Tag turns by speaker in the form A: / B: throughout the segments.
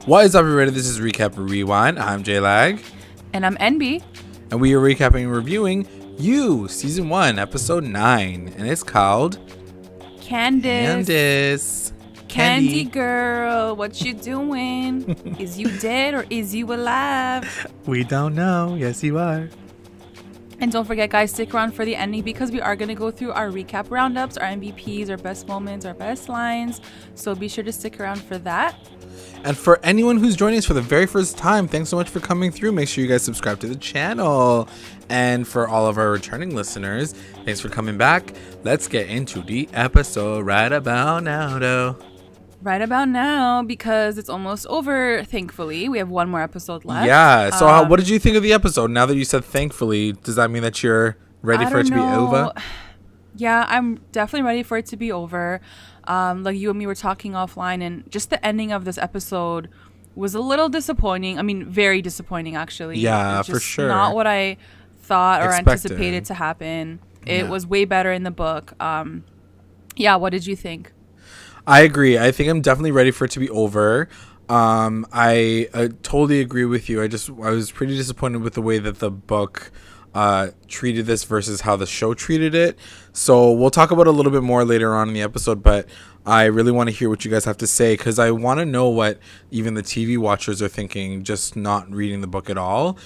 A: What is up, everybody? This is Recap Rewind. I'm JLAG.
B: And I'm NB.
A: And we are recapping and reviewing You, Season 1, Episode 9. And it's called...
B: Candace. Candy
A: Candy.
B: girl, what you doing? Is you dead or is you alive?
A: We don't know. Yes, you are.
B: And don't forget, guys, stick around for the ending because we are going to go through our recap roundups, our MVPs, our best moments, our best lines. So be sure to stick around for that.
A: And for anyone who's joining us for the very first time, thanks so much for coming through. Make sure you guys subscribe to the channel. And for all of our returning listeners, thanks for coming back. Let's get into the episode right about now, though.
B: Right about now, because it's almost over, thankfully. We have one more episode left.
A: Yeah. So what did you think of the episode? Now that you said thankfully, does that mean that you're ready for it to be over?
B: Yeah, I'm definitely ready for it to be over. Like you and me were talking offline, and just the ending of this episode was a little disappointing. I mean, very disappointing, actually.
A: Yeah,
B: It's just
A: for sure.
B: Not what I thought or
A: Expected.
B: anticipated to happen. It was way better in the book. Yeah, what did you think?
A: I agree. I think I'm definitely ready for it to be over. I totally agree with you. I was pretty disappointed with the way that the book treated this versus how the show treated it. So we'll talk about it a little bit more later on in the episode, but I really want to hear what you guys have to say because I want to know what even the TV watchers are thinking, just not reading the book at all,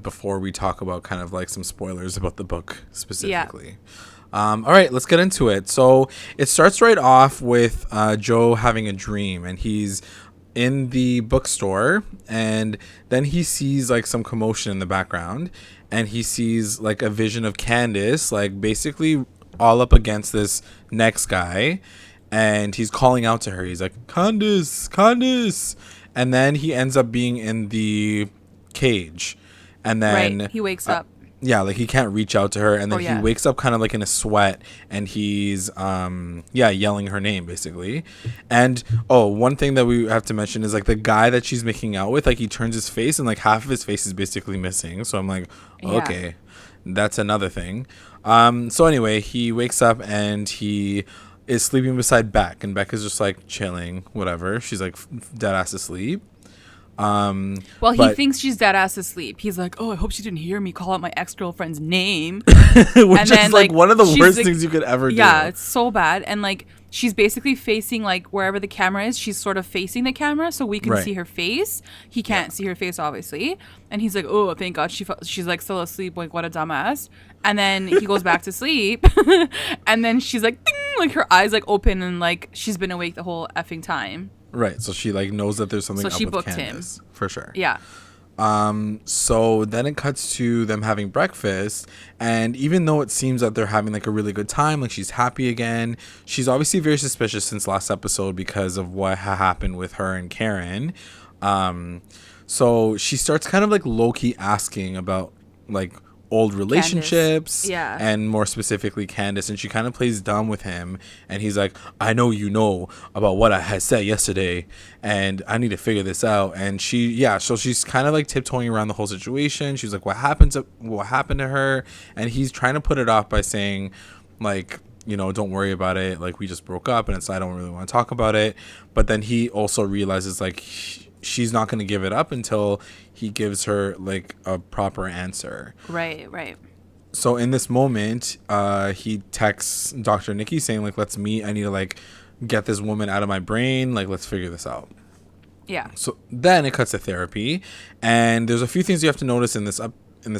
A: before we talk about kind of like some spoilers about the book specifically. Yeah. All right, let's get into it. So it starts right off with Joe having a dream, and he's in the bookstore, and then he sees like some commotion in the background, and he sees like a vision of Candace, like basically all up against this next guy, and he's calling out to her. He's like, Candace, Candace. And then he ends up being in the cage, and then
B: he wakes up.
A: Yeah, like he can't reach out to her, and then he wakes up kind of like in a sweat, and he's yelling her name basically. And one thing that we have to mention is like the guy that she's making out with, like he turns his face and like half of his face is basically missing. So I'm like, okay, that's another thing. So anyway, he wakes up and he is sleeping beside Beck, and Beck is just like chilling, whatever. She's like dead ass asleep.
B: He thinks she's dead ass asleep. He's like, I hope she didn't hear me call out my ex-girlfriend's name.
A: Which is like one of the worst things you could ever do.
B: Yeah, it's so bad. And like she's basically facing like wherever the camera is, she's sort of facing the camera so we can see her face. He can't see her face, obviously. And he's like, oh, thank God she's like still asleep. Like, what a dumbass. And then he goes back to sleep. And then she's like, ding, like her eyes like open and like she's been awake the whole effing time.
A: Right, so she like knows that there's something up with Candace. Him. For sure.
B: Yeah.
A: So then it cuts to them having breakfast, and even though it seems that they're having like a really good time, like she's happy again, she's obviously very suspicious since last episode because of what happened with her and Karen. So she starts kind of like low-key asking about like old relationships, and more specifically Candace, and she kind of plays dumb with him, and he's like, I know you know about what I had said yesterday, and I need to figure this out. And so she's kind of like tiptoeing around the whole situation. She's like, what happened to her? And he's trying to put it off by saying like, you know, don't worry about it, like we just broke up and I don't really want to talk about it. But then he also realizes like she's not going to give it up until he gives her like a proper answer.
B: Right.
A: So in this moment, he texts Dr. Nicky saying like, let's meet. I need to like get this woman out of my brain. Like, let's figure this out.
B: Yeah.
A: So then it cuts to therapy, and there's a few things you have to notice in this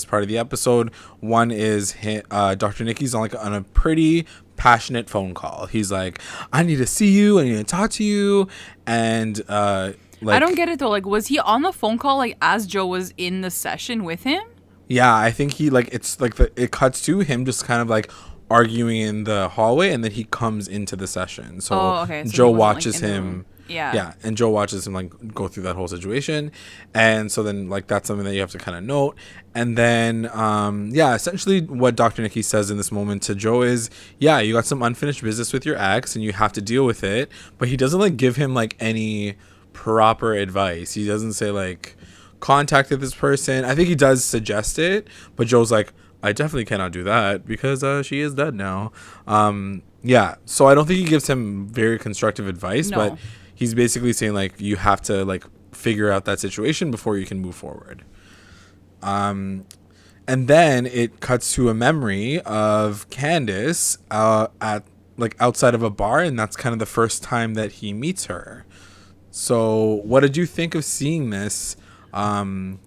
A: part of the episode. One is Dr. Nicky's on a pretty passionate phone call. He's like, I need to see you. I need to talk to you. And
B: I don't get it though. Like, was he on the phone call like as Joe was in the session with him?
A: Yeah, I think he like it's like it cuts to him just kind of like arguing in the hallway, and then he comes into the session. So, so Joe watches him. Yeah, and Joe watches him like go through that whole situation, and so then like that's something that you have to kind of note. And then essentially what Dr. Nicky says in this moment to Joe is, you got some unfinished business with your ex, and you have to deal with it. But he doesn't like give him like any proper advice. He doesn't say like contacted this person. I think he does suggest it, but Joe's like, I definitely cannot do that because she is dead now. So I don't think he gives him very constructive advice, but he's basically saying like you have to like figure out that situation before you can move forward. And then it cuts to a memory of Candace at like outside of a bar, and that's kind of the first time that he meets her. So what did you think of seeing this memory?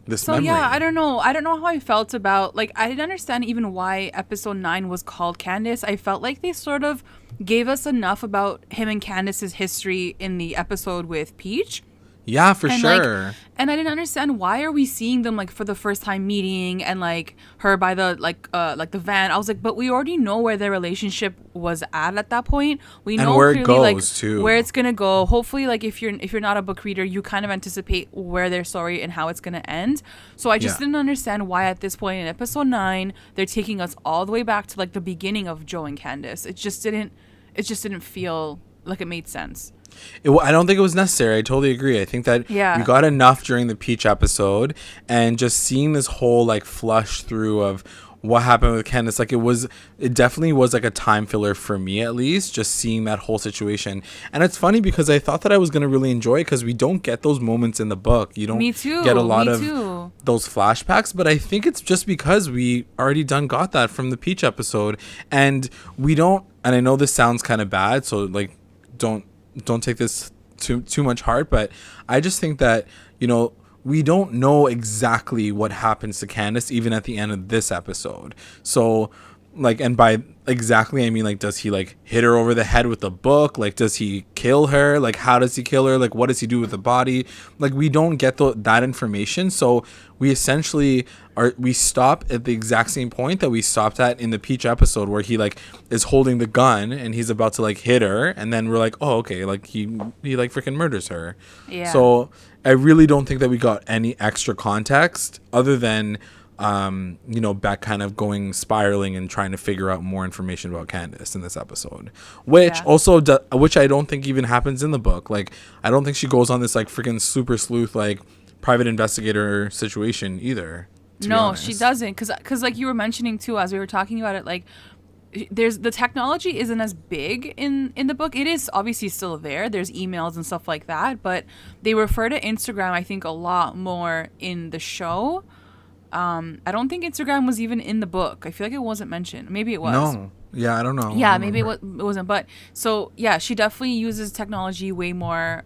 B: Yeah, I don't know how I felt about, like, I didn't understand even why episode 9 was called Candace. I felt like they sort of gave us enough about him and Candace's history in the episode with Peach.
A: Yeah, for sure.
B: Like, and I didn't understand, why are we seeing them like for the first time meeting and like her by the like the van. I was like, but we already know where their relationship was at that point. We know
A: where
B: clearly,
A: it goes
B: like,
A: too.
B: where it's gonna go. Hopefully, like if you're not a book reader, you kind of anticipate where their story and how it's gonna end. So I just didn't understand why at this point in episode 9 they're taking us all the way back to like the beginning of Joe and Candace. It just didn't feel like it made sense.
A: I don't think it was necessary. I totally agree. I think that we got enough during the Peach episode, and just seeing this whole like flush through of what happened with Candace, like it definitely was like a time filler for me, at least, just seeing that whole situation. And it's funny because I thought that I was going to really enjoy it, because we don't get those moments in the book. You don't get a lot of those flashbacks, but I think it's just because we already got that from the Peach episode, and we don't, and I know this sounds kind of bad, so like don't take this too much heart, but I just think that, you know, we don't know exactly what happens to Candace even at the end of this episode. So like, and by exactly I mean like, does he like hit her over the head with the book? Like, does he kill her? Like, how does he kill her? Like, what does he do with the body? Like, we don't get that information. So we essentially we stop at the exact same point that we stopped at in the Peach episode, where he like is holding the gun and he's about to like hit her, and then we're like, oh, okay, like he like freaking murders her. Yeah. So I really don't think that we got any extra context other than you know, Beck kind of going spiraling and trying to figure out more information about Candace in this episode, which which I don't think even happens in the book. Like, I don't think she goes on this like freaking super sleuth like private investigator situation either.
B: No, she doesn't, because like you were mentioning too, as we were talking about it, like the technology isn't as big in the book. It is obviously still there. There's emails and stuff like that, but they refer to Instagram, I think, a lot more in the show. I don't think Instagram was even in the book. I feel like it wasn't mentioned. Maybe it was.
A: No. Yeah, I don't know.
B: Yeah, maybe it wasn't. But so yeah, she definitely uses technology way more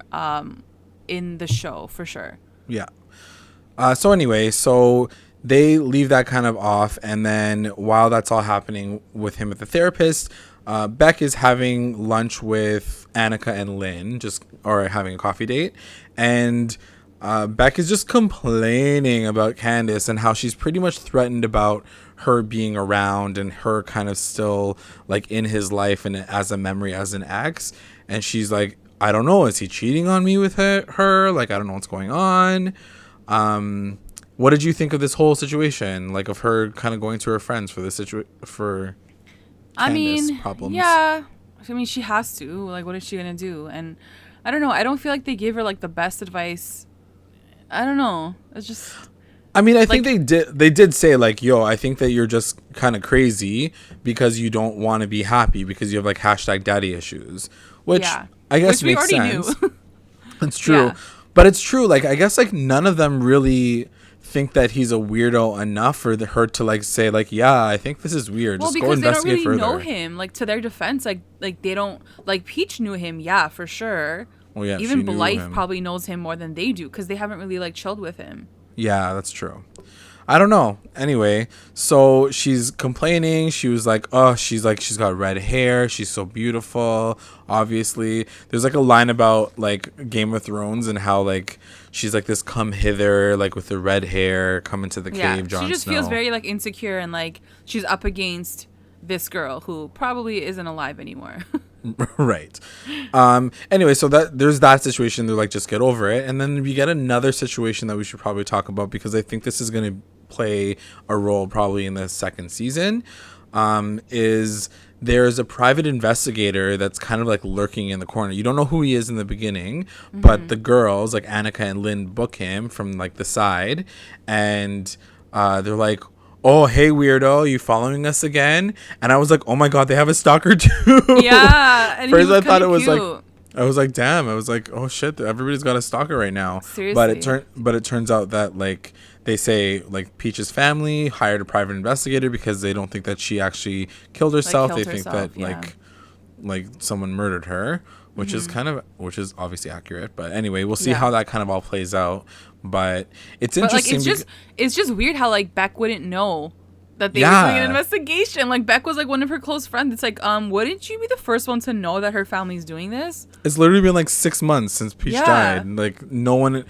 B: in the show for sure.
A: Yeah. So anyway, so they leave that kind of off, and then while that's all happening with him at the therapist, Beck is having lunch with Annika and Lynn, or having a coffee date, and Beck is just complaining about Candace and how she's pretty much threatened about her being around and her kind of still like in his life and as a memory, as an ex. And she's like, I don't know, is he cheating on me with her? Like, I don't know what's going on. What did you think of this whole situation? Like, of her kind of going to her friends for this for Candace problems?
B: Yeah. I mean, she has to. Like, what is she gonna do? And I don't know. I don't feel like they gave her like the best advice. I don't know. It's just.
A: I mean, I think they did say like, yo, I think that you're just kind of crazy because you don't want to be happy because you have like #daddy issues, which I guess makes sense. It's true. Yeah. But it's true. Like, I guess like none of them really think that he's a weirdo enough for her to like say like, yeah, I think this is weird.
B: Well,
A: just go investigate further.
B: They don't really know him. Like, to their defense, like they don't, like, Peach knew him, yeah, for sure.
A: Well, yeah,
B: even Blythe probably knows him more than they do because they haven't really like chilled with him.
A: Yeah, that's true. I don't know. Anyway, so she's complaining. She was like, oh, she's got red hair. She's so beautiful. Obviously, there's like a line about like Game of Thrones and how like she's like this come hither, like with the red hair, come into the cave. Jon Snow. She just
B: feels very like insecure and like she's up against this girl who probably isn't alive anymore.
A: Right. Anyway, so there's that situation. They're like, just get over it. And then we get another situation that we should probably talk about because I think this is going to play a role probably in the second season. Is there's a private investigator that's kind of like lurking in the corner. You don't know who he is in the beginning, but the girls like Annika and Lynn book him from like the side, and they're like, oh, hey, weirdo, you following us again? And I was like, oh my god, they have a stalker too.
B: Yeah. And
A: First I thought it was cute. Like, I was like, damn. I was like, oh shit, everybody's got a stalker right now.
B: Seriously.
A: But it turns out that like they say like Peach's family hired a private investigator because they don't think that she actually killed herself. They think that like someone murdered her, which is obviously accurate. But anyway, we'll see how that kind of all plays out. But it's interesting.
B: Like, it's just weird how like Beck wouldn't know that they were doing an investigation. Like Beck was like one of her close friends. It's like, wouldn't you be the first one to know that her family's doing this?
A: It's literally been like 6 months since Peach died. Like it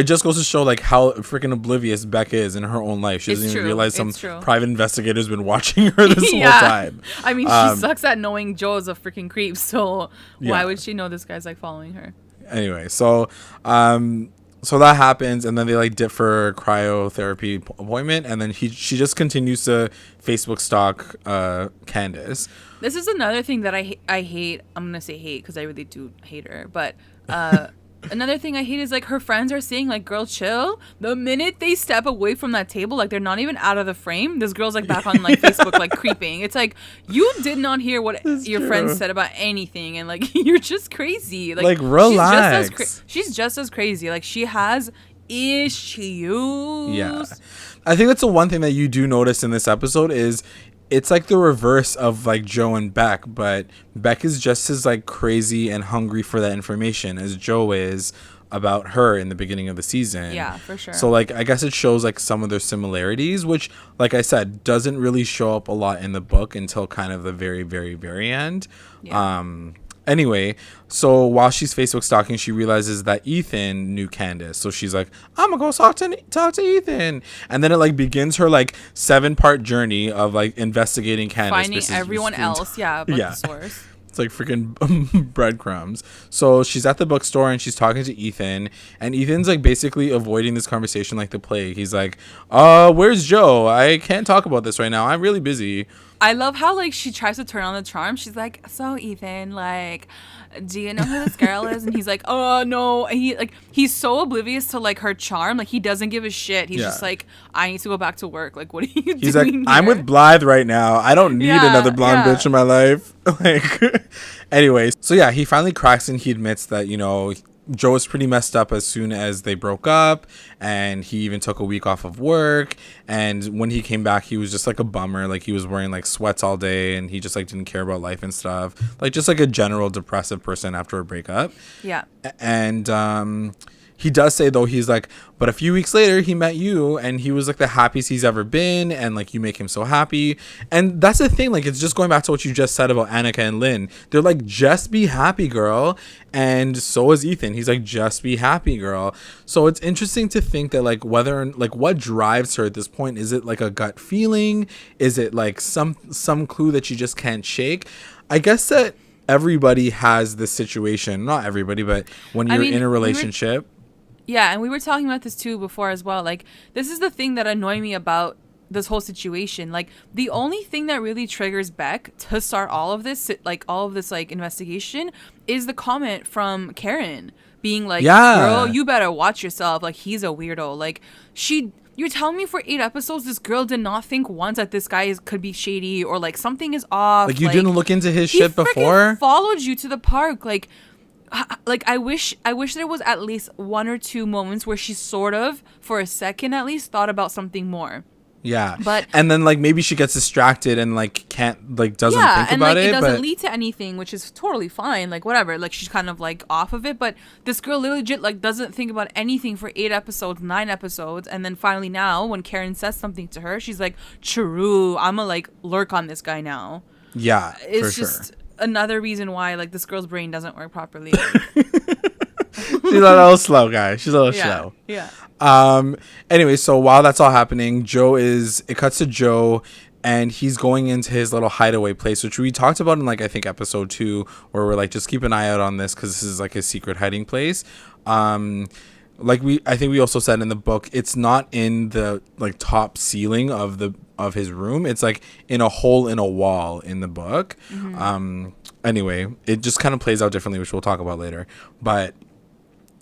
A: just goes to show like how freaking oblivious Beck is in her own life. She doesn't even realize some private investigator's been watching her this whole time.
B: I mean, she sucks at knowing Joe's a freaking creep. So why would she know this guy's like following her?
A: Anyway, so that happens, and then they like dip for a cryotherapy appointment, and then she just continues to Facebook stalk Candace.
B: This is another thing that I hate. I'm gonna say hate because I really do hate her, but another thing I hate is like her friends are saying like, girl, chill. The minute they step away from that table, like they're not even out of the frame, this girl's like back on like Facebook like creeping. It's like, you did not hear what your friends said about anything, and like you're just crazy. Like
A: relax.
B: She's just as crazy. Like she has issues.
A: Yeah, I think that's the one thing that you do notice in this episode is it's like the reverse of like Joe and Beck, but Beck is just as like crazy and hungry for that information as Joe is about her in the beginning of the season.
B: Yeah, for sure.
A: So like I guess it shows like some of their similarities, which like I said doesn't really show up a lot in the book until kind of the very, very, very end. Yeah. Anyway, so while she's Facebook stalking, she realizes that Ethan knew Candace. So she's like, I'm gonna go talk to Ethan. And then it like begins her like 7-part journey of like investigating Candace.
B: Finding everyone else, but the source.
A: It's like freaking breadcrumbs. So she's at the bookstore and she's talking to Ethan. And Ethan's like basically avoiding this conversation like the plague. He's like, where's Joe? I can't talk about this right now. I'm really busy.
B: I love how like she tries to turn on the charm. She's like, so Ethan, like, do you know who this girl is? And he's like, oh no. And he's so oblivious to like her charm. Like he doesn't give a shit. He's just like, I need to go back to work. Like, what are you doing?
A: He's like, I'm with Blythe right now. I don't need another blonde bitch in my life. Like, anyways. So yeah, he finally cracks and he admits that, you know, Joe was pretty messed up as soon as they broke up, and he even took a week off of work, and when he came back he was just like a bummer. Like he was wearing like sweats all day and he just like didn't care about life and stuff, like just like a general depressive person after a breakup. And he does say though, he's like, but a few weeks later he met you and he was like the happiest he's ever been, and like you make him so happy. And that's the thing, like it's just going back to what you just said about Annika and Lynn. They're like, just be happy, girl. And so is Ethan. He's like, just be happy, girl. So it's interesting to think that like whether like what drives her at this point. Is it like a gut feeling? Is it like some clue that you just can't shake? I guess that everybody has this situation. Not everybody, but when you're in a relationship.
B: Yeah, and we were talking about this too before as well. Like, this is the thing that annoyed me about this whole situation. Like, the only thing that really triggers Beck to start all of this investigation is the comment from Karen being like, girl, you better watch yourself. Like, he's a weirdo. Like, you're telling me for 8 episodes this girl did not think once that this guy could be shady or like something is off.
A: Like, you didn't look into his shit before?
B: He followed you to the park. Like I wish there was at least 1 or 2 moments where she sort of, for a second at least, thought about something more.
A: Yeah.
B: But
A: and then like maybe she gets distracted and like can't like doesn't think about it.
B: It doesn't lead to anything, which is totally fine. Like whatever. Like she's kind of like off of it. But this girl legit like doesn't think about anything for 8 episodes, 9 episodes, and then finally now when Karen says something to her, she's like, true, I'ma like lurk on this guy now.
A: Yeah.
B: It's just another reason why like this girl's brain doesn't work properly.
A: She's a little slow, guys. She's a little slow.
B: Yeah.
A: Anyway, so while that's all happening, it cuts to Joe and he's going into his little hideaway place, which we talked about in like I think episode 2, where we're like, just keep an eye out on this because this is like his secret hiding place. Like I think we also said in the book, it's not in the like top ceiling of his room. It's like in a hole in a wall in the book. Mm-hmm. Anyway, it just kind of plays out differently, which we'll talk about later. But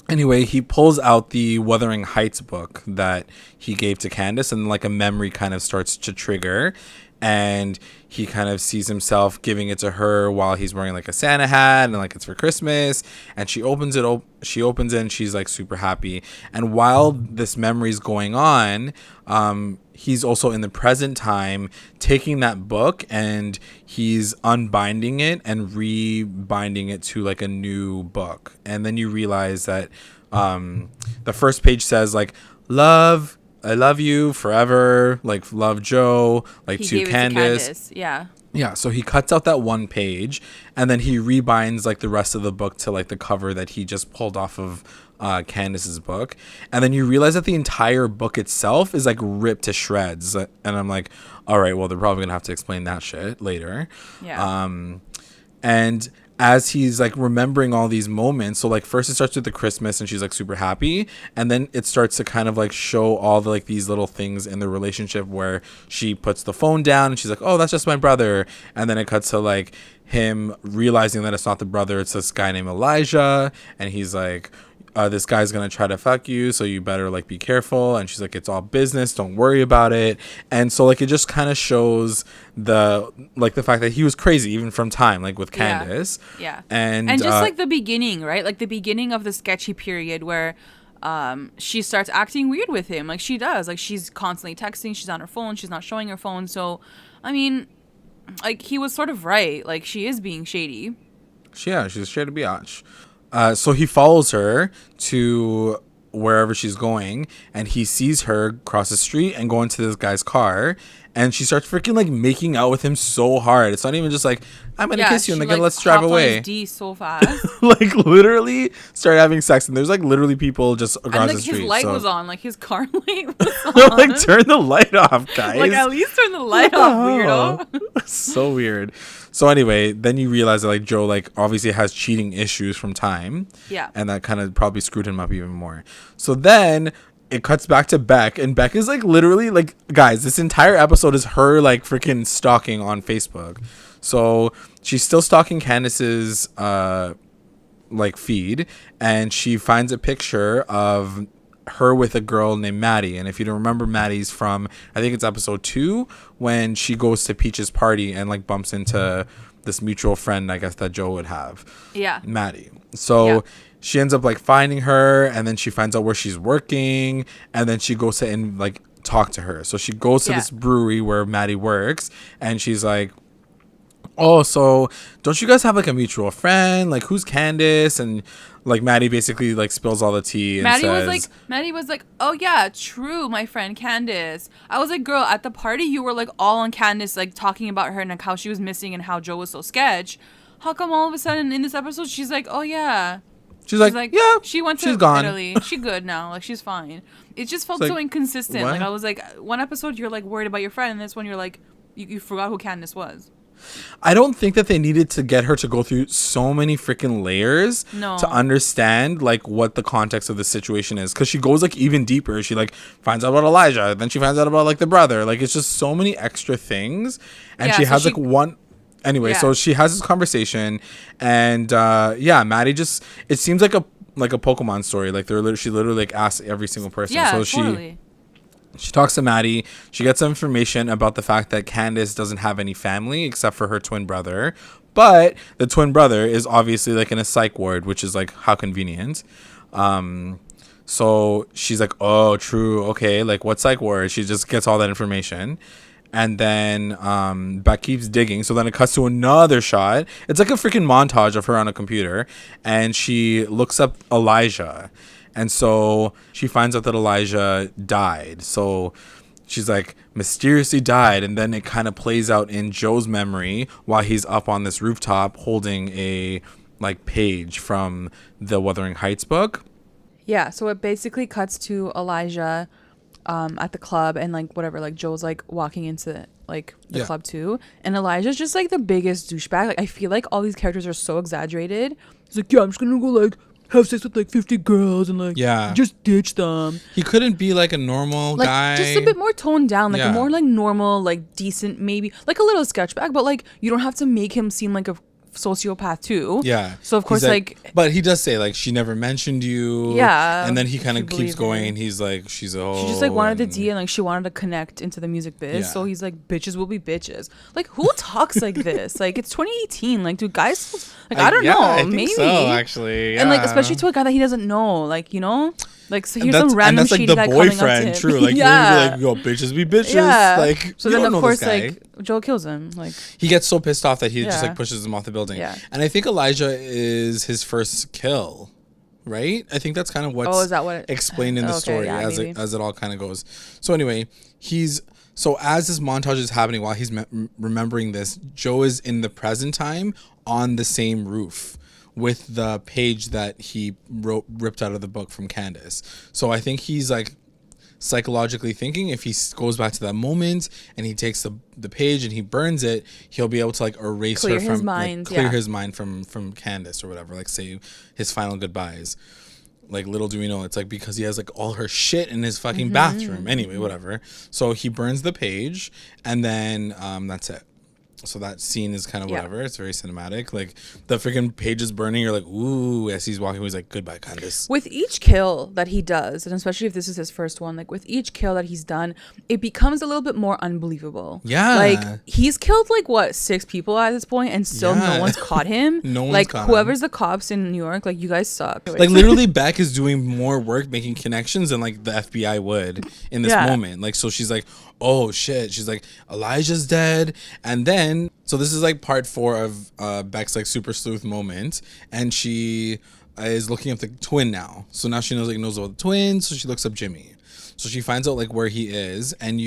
A: Anyway, he pulls out the Wuthering Heights book that he gave to Candace, and like a memory kind of starts to trigger, and he kind of sees himself giving it to her while he's wearing like a Santa hat and like it's for Christmas, and she opens it and she's like super happy. And while this memory is going on, he's also in the present time taking that book and he's unbinding it and rebinding it to like a new book. And then you realize that the first page says like, love, I love you forever, like love Joe, like
B: He
A: to
B: gave it
A: Candace.
B: Yeah.
A: Yeah, so he cuts out that one page and then he rebinds like the rest of the book to like the cover that he just pulled off of Candace's book. And then you realize that the entire book itself is like ripped to shreds. And I'm like, all right, well, they're probably gonna have to explain that shit later.
B: Yeah.
A: And as he's like remembering all these moments, so like first it starts with the Christmas and she's like super happy, and then it starts to kind of like show all the like these little things in the relationship where she puts the phone down and she's like, oh, that's just my brother. And then it cuts to like him realizing that it's not the brother, it's this guy named Elijah, and he's like, this guy's gonna try to fuck you, so you better like be careful. And she's like, it's all business, don't worry about it. And so like it just kind of shows the fact that he was crazy even from time, like with Candace.
B: Yeah.
A: And
B: just like the beginning, right? Like the beginning of the sketchy period where she starts acting weird with him, like she does. Like she's constantly texting, she's on her phone, she's not showing her phone. So I mean, like he was sort of right. Like she is being shady.
A: Yeah, she's a shady biatch. So he follows her to wherever she's going, and he sees her cross the street and go into this guy's car, and she starts freaking like making out with him so hard. It's not even just like, I'm gonna kiss you and then let's drive away.
B: D so fast.
A: Like literally started having sex, and there's like literally people just across the street.
B: His light was on, like his car light was on.
A: Like turn the light off, guys.
B: Like at least turn the light off, weirdo.
A: So weird. So anyway, then you realize that like Joe like obviously has cheating issues from time.
B: Yeah.
A: And that kind of probably screwed him up even more. So then it cuts back to Beck, and Beck is like literally like, guys, this entire episode is her like freaking stalking on Facebook. So she's still stalking Candace's like feed, and she finds a picture of her with a girl named Maddie. And if you don't remember, Maddie's from, I think it's episode 2, when she goes to Peach's party and like bumps into this mutual friend, I guess, that Joe would have.
B: Yeah.
A: Maddie. So she ends up like finding her, and then she finds out where she's working, and then she goes to like talk to her. So she goes to this brewery where Maddie works, and she's like, oh, so don't you guys have like a mutual friend? Like, who's Candace? And like Maddie basically like spills all the tea and
B: Maddie was like, oh yeah, true, my friend Candace. I was like, girl, at the party you were like all on Candace, like talking about her and like how she was missing and how Joe was so sketch. How come all of a sudden in this episode she's like, oh yeah.
A: She's like, yeah,
B: she went to Italy. She's good now. Like, she's fine. It just felt so inconsistent. What? Like, I was like, one episode you're like worried about your friend, and this one you're like, you forgot who Candace was.
A: I don't think that they needed to get her to go through so many freaking layers to understand like what the context of the situation is, because she goes like even deeper. She like finds out about Elijah, then she finds out about like the brother. Like, it's just so many extra things, and she has like one. Anyway, so she has this conversation, and Maddie just, it seems like a Pokemon story. Like she literally like asks every single person.
B: Yeah,
A: so
B: totally.
A: She talks to Maddie. She gets some information about the fact that Candace doesn't have any family except for her twin brother. But the twin brother is obviously like in a psych ward, which is like, how convenient. So she's like, oh, true. Okay. Like, what psych ward? She just gets all that information. And then Beck keeps digging. So then it cuts to another shot. It's like a freaking montage of her on a computer. And she looks up Elijah. And so she finds out that Elijah died. So she's like, mysteriously died. And then it kind of plays out in Joe's memory while he's up on this rooftop holding a like page from the Wuthering Heights book.
B: Yeah. So it basically cuts to Elijah at the club, and like whatever, like Joe's like walking into like the club too. And Elijah's just like the biggest douchebag. Like, I feel like all these characters are so exaggerated. He's like, yeah, I'm just going to go like have sex with like 50 girls and like just ditch them.
A: He couldn't be like a normal
B: like,
A: guy,
B: just a bit more toned down, like a more like normal, like decent, maybe like a little sketch bag, but like you don't have to make him seem like a sociopath too.
A: Yeah.
B: So of course,
A: but he does say like she never mentioned you.
B: Yeah.
A: And then he kind of keeps going. He's like, she just
B: like wanted the D and like she wanted to connect into the music biz.
A: Yeah.
B: So he's like, bitches will be bitches. Like who talks like this? Like it's 2018. Like do guys like I don't know.
A: I think
B: maybe
A: so, actually. Yeah.
B: And like especially to a guy that he doesn't know. Like you know. Like so here's
A: and
B: some random
A: like
B: shady
A: the
B: guy coming up to
A: boyfriend,
B: him.
A: true. Like
B: yeah.
A: you're like, yo, bitches be bitches.
B: Yeah.
A: Like
B: so then of course like Joe kills him. Like
A: he gets so pissed off that he just like pushes him off the building.
B: Yeah.
A: And I think Elijah is his first kill, right? I think that's kind of what's
B: is that what
A: explained in the story as it all kind of goes. So anyway, so as this montage is happening while he's remembering this, Joe is in the present time on the same roof with the page that he ripped out of the book from Candace. So I think he's like psychologically thinking if he goes back to that moment and he takes the page and he burns it, he'll be able to like erase
B: clear
A: her from
B: his mind,
A: clear his mind from Candace or whatever, like say his final goodbyes. Like little do we know, it's like because he has like all her shit in his fucking bathroom. Anyway, whatever. So he burns the page and then that's it. So that scene is kind of whatever. It's very cinematic. Like the freaking page is burning. You're like, ooh, as he's walking, he's like, goodbye, Candace.
B: With each kill that he does, and especially if this is his first one, like with each kill that he's done, it becomes a little bit more unbelievable.
A: Yeah.
B: Like he's killed like what 6 people at this point, and still no one's caught him.
A: No one's
B: like
A: caught
B: whoever's
A: him.
B: the cops in New York, like you guys suck.
A: Like literally, Beck is doing more work making connections than like the FBI would in this moment. Like so, she's like, oh shit. She's like, Elijah's dead, and then so this is like part 4 of Beck's like super sleuth moment, and she is looking up the twin now. So now she knows about the twin, so she looks up Jimmy. So she finds out like where he is, and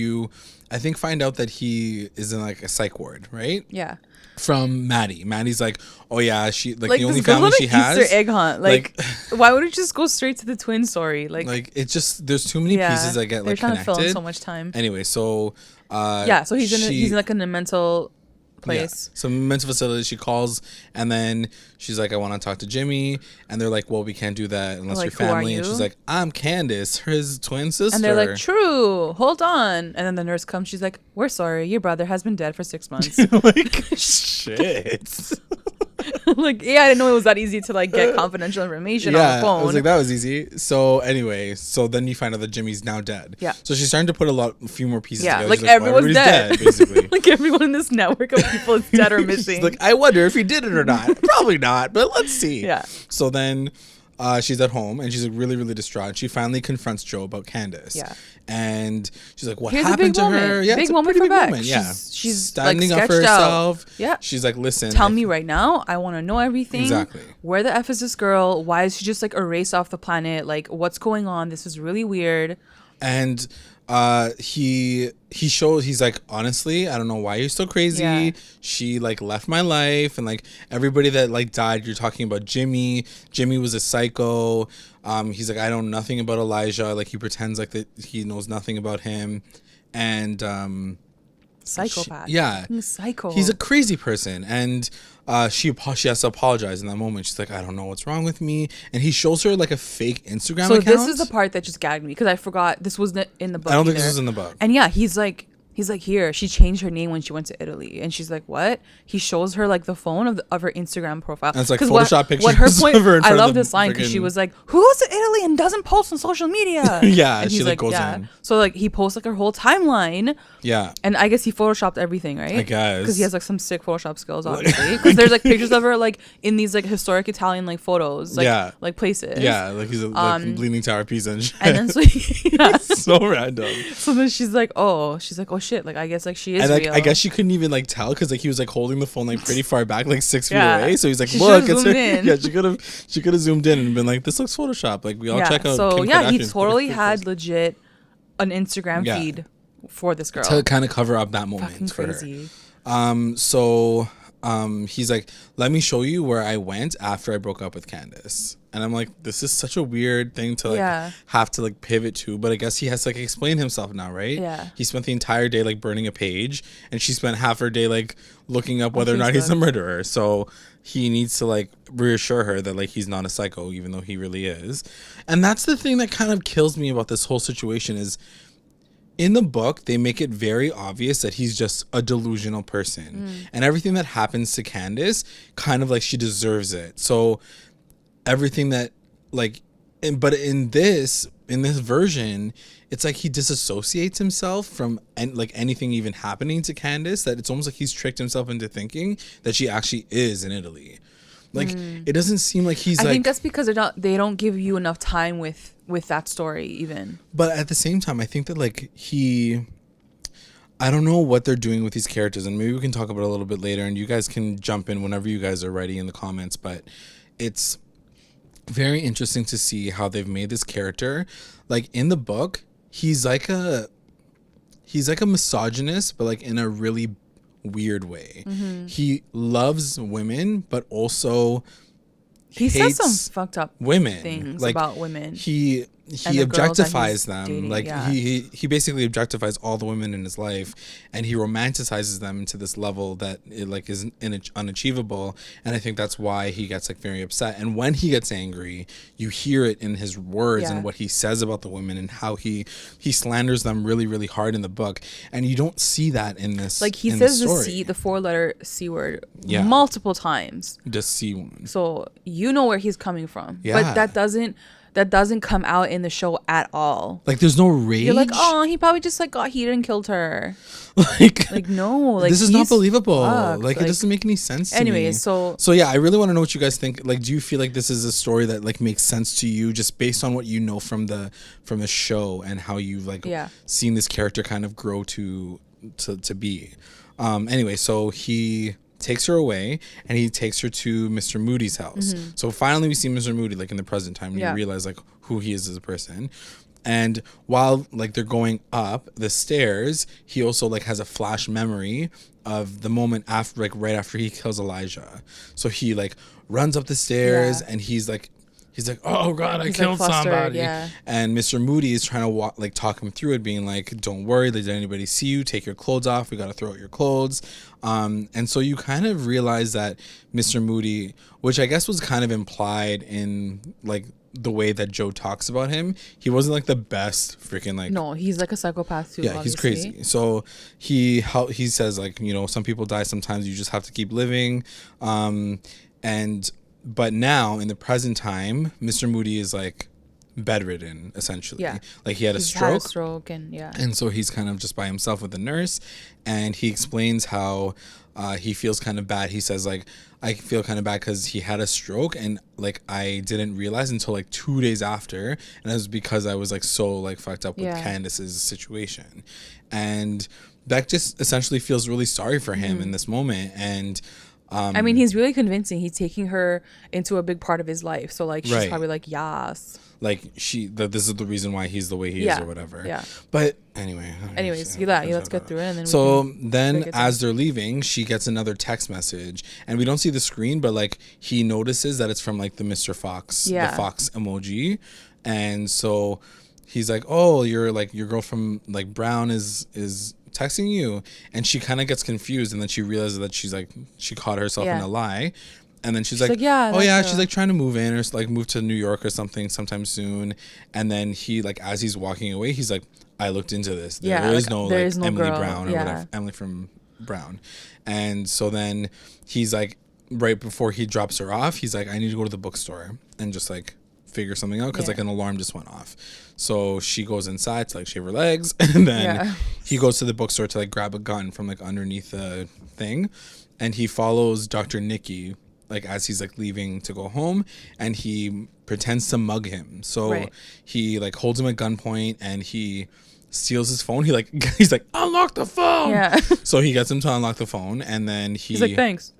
A: I think find out that he is in like a psych ward, right?
B: Yeah.
A: From Maddie. Maddie's like, oh yeah, she like the only
B: this
A: family she has.
B: Easter egg hunt. Like why would it just go straight to the twin story? Like
A: it's just there's too many pieces that get like connected. They're trying to fill in
B: so much time.
A: Anyway, so
B: so he's in like in a mental place.
A: Yeah. So mental facility. She calls and then she's like, I want to talk to Jimmy, and they're like, well, we can't do that unless you're family. And she's like, I'm Candace, his twin sister.
B: And they're like, true, hold on. And then the nurse comes, she's like, we're sorry, your brother has been dead for 6 months.
A: Like shit.
B: Like, yeah, I didn't know it was that easy to like get confidential information on the phone.
A: I was like, that was easy. So anyway, so then you find out that Jimmy's now dead.
B: Yeah.
A: So she's starting to put a few more pieces together.
B: Like, everyone's dead.
A: Basically.
B: Like everyone in this network of people is dead or missing.
A: She's like, I wonder if he did it or not. Probably not, but let's see.
B: Yeah.
A: So then she's at home and she's like really, really distraught. She finally confronts Joe about Candace.
B: Yeah.
A: And she's like, what
B: Here's
A: happened to
B: moment.
A: her? Yeah,
B: big
A: it's a
B: moment
A: pretty
B: for
A: big
B: Beck.
A: moment.
B: She's
A: standing
B: like,
A: up for herself.
B: Out. Yeah.
A: She's like, listen.
B: Tell me right now. I want to know everything.
A: Exactly.
B: Where the F is this girl? Why is she just like erased off the planet? Like, what's going on? This is really weird.
A: And he's like, honestly, I don't know why you're so crazy.
B: Yeah.
A: She like left my life, and like everybody that like died, you're talking about Jimmy was a psycho. He's like, I know nothing about Elijah. Like he pretends like that he knows nothing about him, and
B: psychopath. Psycho.
A: He's a crazy person, and she has to apologize in that moment. She's like, I don't know what's wrong with me, and he shows her like a fake Instagram account.
B: So this is the part that just gagged me because I forgot this wasn't in the book.
A: I don't think this was in the book.
B: And yeah, he's like, here, she changed her name when she went to Italy. And she's like, what? He shows her like the phone of her Instagram profile.
A: And it's like Photoshop pictures.
B: What her point,
A: of her in
B: I
A: front
B: love
A: of the
B: this line because she was like, who goes to Italy and doesn't post on social media?
A: Yeah,
B: and
A: she like goes in.
B: So like he posts like her whole timeline.
A: Yeah.
B: And I guess he photoshopped everything, right?
A: I guess.
B: Because he has like some sick Photoshop skills, obviously. Because there's like pictures of her like in these like historic Italian like photos. Like, like places.
A: Yeah, like he's like Leaning Tower of Pisa and shit.
B: And then so
A: so random.
B: So then she's like, oh shit. Like I guess like she is
A: and like
B: real.
A: I guess she couldn't even like tell because like he was like holding the phone like pretty far back, like 6 feet
B: Yeah.
A: away. So he's like,
B: She
A: look,
B: should've
A: it's her.
B: zoomed in.
A: Yeah, she could have zoomed in and been like, this looks Photoshop. Like we all check out.
B: So
A: Kim
B: yeah, he
A: Kardashian's
B: totally
A: pictures.
B: had legit an Instagram feed for this girl
A: to kind of cover up that moment
B: Fucking
A: for
B: crazy.
A: her. So he's like, let me show you where I went after I broke up with Candace. And I'm like, this is such a weird thing to like have to like pivot to, but I guess he has to like explain himself now, right?
B: Yeah.
A: He spent the entire day like burning a page, and she spent half her day like looking up whether or not he's a murderer. So he needs to like reassure her that like he's not a psycho, even though he really is. And that's the thing that kind of kills me about this whole situation is in the book, they make it very obvious that he's just a delusional person. And everything that happens to Candace, kind of like she deserves it. So everything that, like, but in this version, it's like he disassociates himself from like anything even happening to Candace, that it's almost like he's tricked himself into thinking that she actually is in Italy. Like, it doesn't seem like he's
B: I think that's because they don't give you enough time with that story even.
A: But at the same time, I think that like I don't know what they're doing with these characters, and maybe we can talk about it a little bit later, and you guys can jump in whenever you guys are ready in the comments. But it's very interesting to see how they've made this character. Like in the book, he's like a misogynist, but like in a really weird way. He loves women, but also
B: he says some fucked up
A: women
B: things
A: like,
B: about women.
A: He
B: the
A: objectifies them
B: dating,
A: like
B: yeah.
A: he basically objectifies all the women in his life, and he romanticizes them to this level that it like is unachievable. And I think that's why he gets like very upset, and when he gets angry, you hear it in his words and what he says about the women, and how he slanders them really, really hard in the book. And you don't see that in this,
B: like he says the 4-letter C word multiple times,
A: the C one,
B: so you know where he's coming from.
A: Yeah.
B: But that doesn't come out in the show at all.
A: Like there's no rage.
B: You're like, oh, he probably just like got heated and killed her.
A: like
B: no, like
A: this is not believable.
B: Fucked.
A: Like it doesn't make any sense to
B: anyways,
A: me. So yeah, I really want to know what you guys think. Like, do you feel like this is a story that like makes sense to you just based on what you know from the show, and how you've like seen this character kind of grow to be? Anyway, so he takes her away, and he takes her to Mr. Moody's house. So finally we see Mr. Moody like in the present time, and you realize like who he is as a person. And while like they're going up the stairs, he also like has a flash memory of the moment after, like right after he kills Elijah. So he like runs up the stairs, and he's like, oh God, I killed somebody. Yeah. And Mr. Moody is trying to talk him through it, being like, don't worry, did anybody see you? Take your clothes off. We got to throw out your clothes. And so you kind of realize that Mr. Moody, which I guess was kind of implied in like the way that Joe talks about him, he wasn't like the best freaking like.
B: No, he's like a psychopath too.
A: Yeah, obviously. He's crazy. So he says like, you know, some people die. Sometimes you just have to keep living. But now in the present time, Mr. Moody is like bedridden essentially. Yeah. Like he had a stroke. And so he's kind of just by himself with the nurse, and he explains how he feels kind of bad. He says like, I feel kind of bad because he had a stroke, and like I didn't realize until like 2 days after, and it was because I was like so like fucked up with Candace's situation. And Beck just essentially feels really sorry for him in this moment. And
B: I mean, he's really convincing. He's taking her into a big part of his life. So like she's probably like, yes. Like
A: this is the reason why he's the way he is or whatever.
B: Yeah.
A: But anyways,
B: let's get through it. And
A: then as they're leaving, she gets another text message, and we don't see the screen, but like he notices that it's from like the Mr. Fox, the Fox emoji. And so he's like, oh, you're like, your girl from like Brown is texting you. And she kind of gets confused, and then she realizes that she caught herself in a lie. And then she's like, she's like trying to move in or like move to New York or something sometime soon. And then he like, as he's walking away, he's like, I looked into this. There is no Emily girl. Brown or whatever, Emily from Brown. And so then he's like, right before he drops her off, he's like, I need to go to the bookstore and just like figure something out, because like an alarm just went off. So she goes inside to like shave her legs, and then he goes to the bookstore to like grab a gun from like underneath the thing, and he follows Dr. Nicky like as he's like leaving to go home, and he pretends to mug him. So he like holds him at gunpoint, and he steals his phone. He's like unlock the phone. Yeah. So he gets him to unlock the phone, and then he's
B: like, thanks.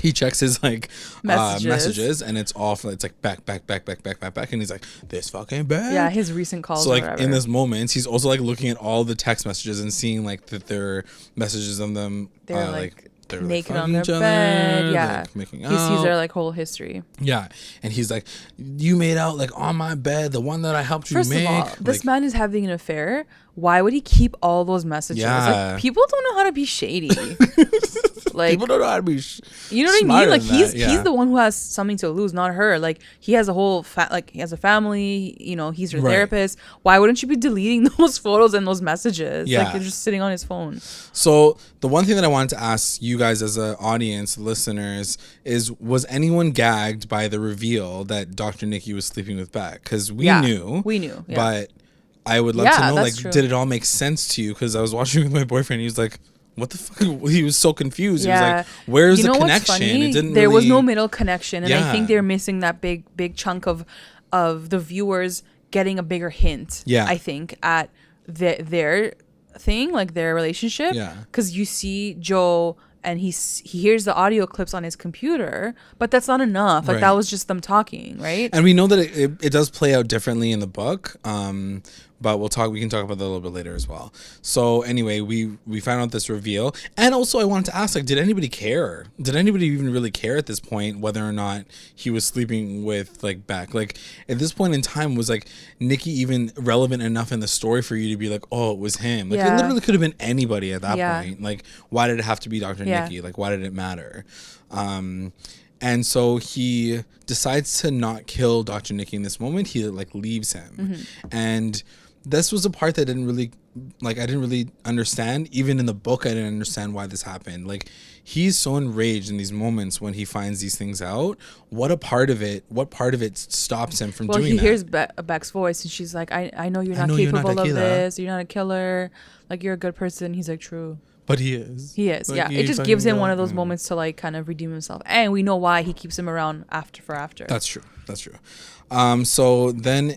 A: He checks his like messages, and it's like back, and he's like, this fucking bad.
B: Yeah, his recent calls.
A: So like in this moment, he's also like looking at all the text messages and seeing like that there are messages of them
B: they're naked on their bed. Yeah, like, making out. He sees their like whole history.
A: Yeah, and he's like, you made out like on my bed, the one that I helped you make. First of all,
B: this man is having an affair. Why would he keep all those messages?
A: Yeah.
B: Like, people don't know how to be shady. Like,
A: people don't know how to be.
B: You know what I mean? Like
A: he's
B: the one who has something to lose, not her. Like he has a whole he has a family. You know, he's her therapist. Why wouldn't you be deleting those photos and those messages?
A: Yeah.
B: Like you're just sitting on his phone.
A: So the one thing that I wanted to ask you guys as an audience, listeners, is was anyone gagged by the reveal that Dr. Nicky was sleeping with Beck? Because we knew,
B: yeah.
A: But I would love to know, like,
B: true.
A: did it all make sense to you? Because I was watching with my boyfriend. He was like, what the fuck? He was so confused. Yeah. He was like, where's the connection? It didn't
B: there was
A: really...
B: no middle connection. And I think they're missing that big chunk of the viewers getting a bigger hint. Yeah. I think at their thing, like their relationship. Yeah. Because you see Joe and he hears the audio clips on his computer, but that's not enough. Like that was just them talking, right?
A: And we know that it does play out differently in the book. But we can talk about that a little bit later as well. So anyway, we found out this reveal. And also I wanted to ask, like, did anybody care? Did anybody even really care at this point whether or not he was sleeping with, like, Beck? Like, at this point in time, was, like, Nicky even relevant enough in the story for you to be like, oh, it was him? Like, it literally could have been anybody at that point. Like, why did it have to be Dr. Nicky? Like, why did it matter? And so he decides to not kill Dr. Nicky in this moment. He, like, leaves him. Mm-hmm. And this was a part that I didn't really understand. Even in the book, I didn't understand why this happened. Like, he's so enraged in these moments when he finds these things out. What part of it stops him from doing that?
B: Well, he hears Beck's voice, and she's like, I know you're not capable of this. You're not a killer. Like, you're a good person. He's like, true.
A: But he is.
B: He is, like, it just gives him one of those moments to, like, kind of redeem himself. And we know why he keeps him around after. That's true. So then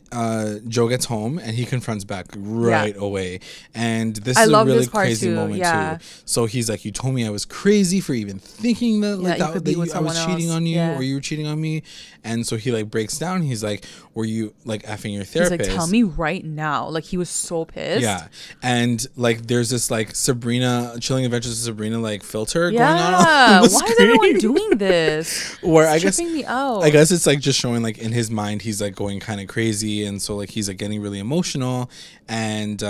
B: Joe gets home and he confronts Beck right away. And this is a really crazy moment too. So he's like, you told me I was crazy for even thinking that, like, I was cheating on you or you were cheating on me. And so he, like, breaks down. He's like, were you, like, effing your therapist? He's like, tell me right now. Like, he was so pissed. Yeah.
A: And, like, there's this, like, Chilling Adventures of Sabrina, like, filter going on the
B: screen. Is everyone doing this?
A: Where
B: it's tripping me out.
A: I guess it's, like, just showing, like, in his mind he's, like, going kind of crazy, and so, like, he's, like, getting really emotional. And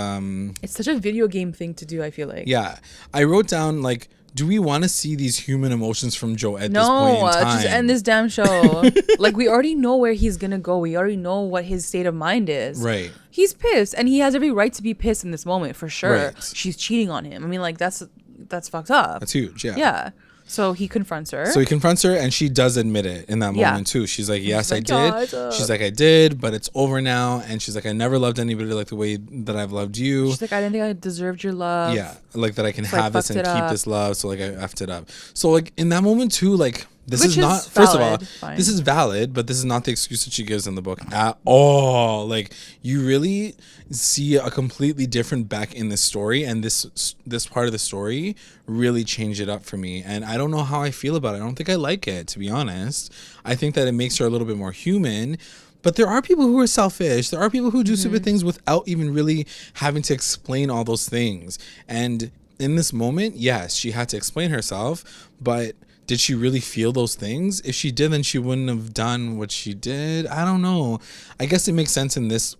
B: it's such a video game thing to do, I feel like.
A: Yeah. I wrote down, like, do we want to see these human emotions from Joe at this point in time? No,
B: just end this damn show. Like, we already know where he's gonna go. We already know what his state of mind is. Right. He's pissed, and he has every right to be pissed in this moment, for sure. Right. She's cheating on him. I mean, like, that's fucked up.
A: That's huge, yeah.
B: Yeah. So he confronts her.
A: And she does admit it in that moment too. She's like, yes, I did. She's like, I did, but it's over now. And she's like, I never loved anybody like the way that I've loved you.
B: She's like, I didn't think I deserved your love.
A: Yeah, like that I can have this and keep this love. So, like, I effed it up. So, like, in that moment too, like, this is not, first of all, this is valid, but this is not the excuse that she gives in the book at all. Like, you really see a completely different Beck in this story, and this part of the story really changed it up for me. And I don't know how I feel about it. I don't think I like it, to be honest. I think that it makes her a little bit more human. But there are people who are selfish. There are people who do stupid things without even really having to explain all those things. And in this moment, yes, she had to explain herself, but did she really feel those things? If she did, then she wouldn't have done what she did. I don't know. I guess it makes sense in this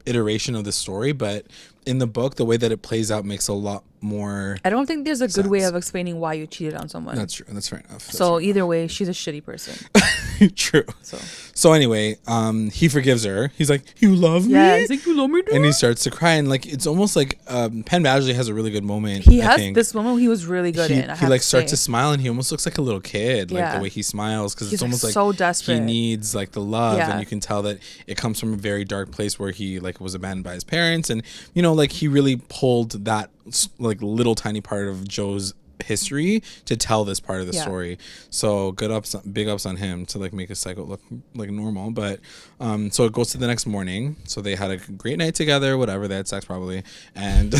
A: iteration of the story, but in the book, the way that it plays out makes a lot more
B: I don't think there's a good way of explaining why you cheated on someone.
A: That's true. That's fair enough.
B: So either way, she's a shitty person.
A: True. So anyway, he forgives her. He's like, you love me?
B: Yeah, he's like, you love me too?
A: And he starts to cry. And, like, it's almost like Penn Badgley has a really good moment.
B: He has this moment he was really good in.
A: He, like, starts to smile, and he almost looks like a little kid, like, the way he smiles. Because it's almost like so desperate. He needs, like, the love. And you can tell that it comes from a very dark place where he, like, was abandoned by his parents. And, you know, like, he really pulled that, like, little tiny part of Joe's history to tell this part of the story. So big ups on him to, like, make his cycle look like normal. But so it goes to the next morning. So they had a great night together, whatever. They had sex probably. And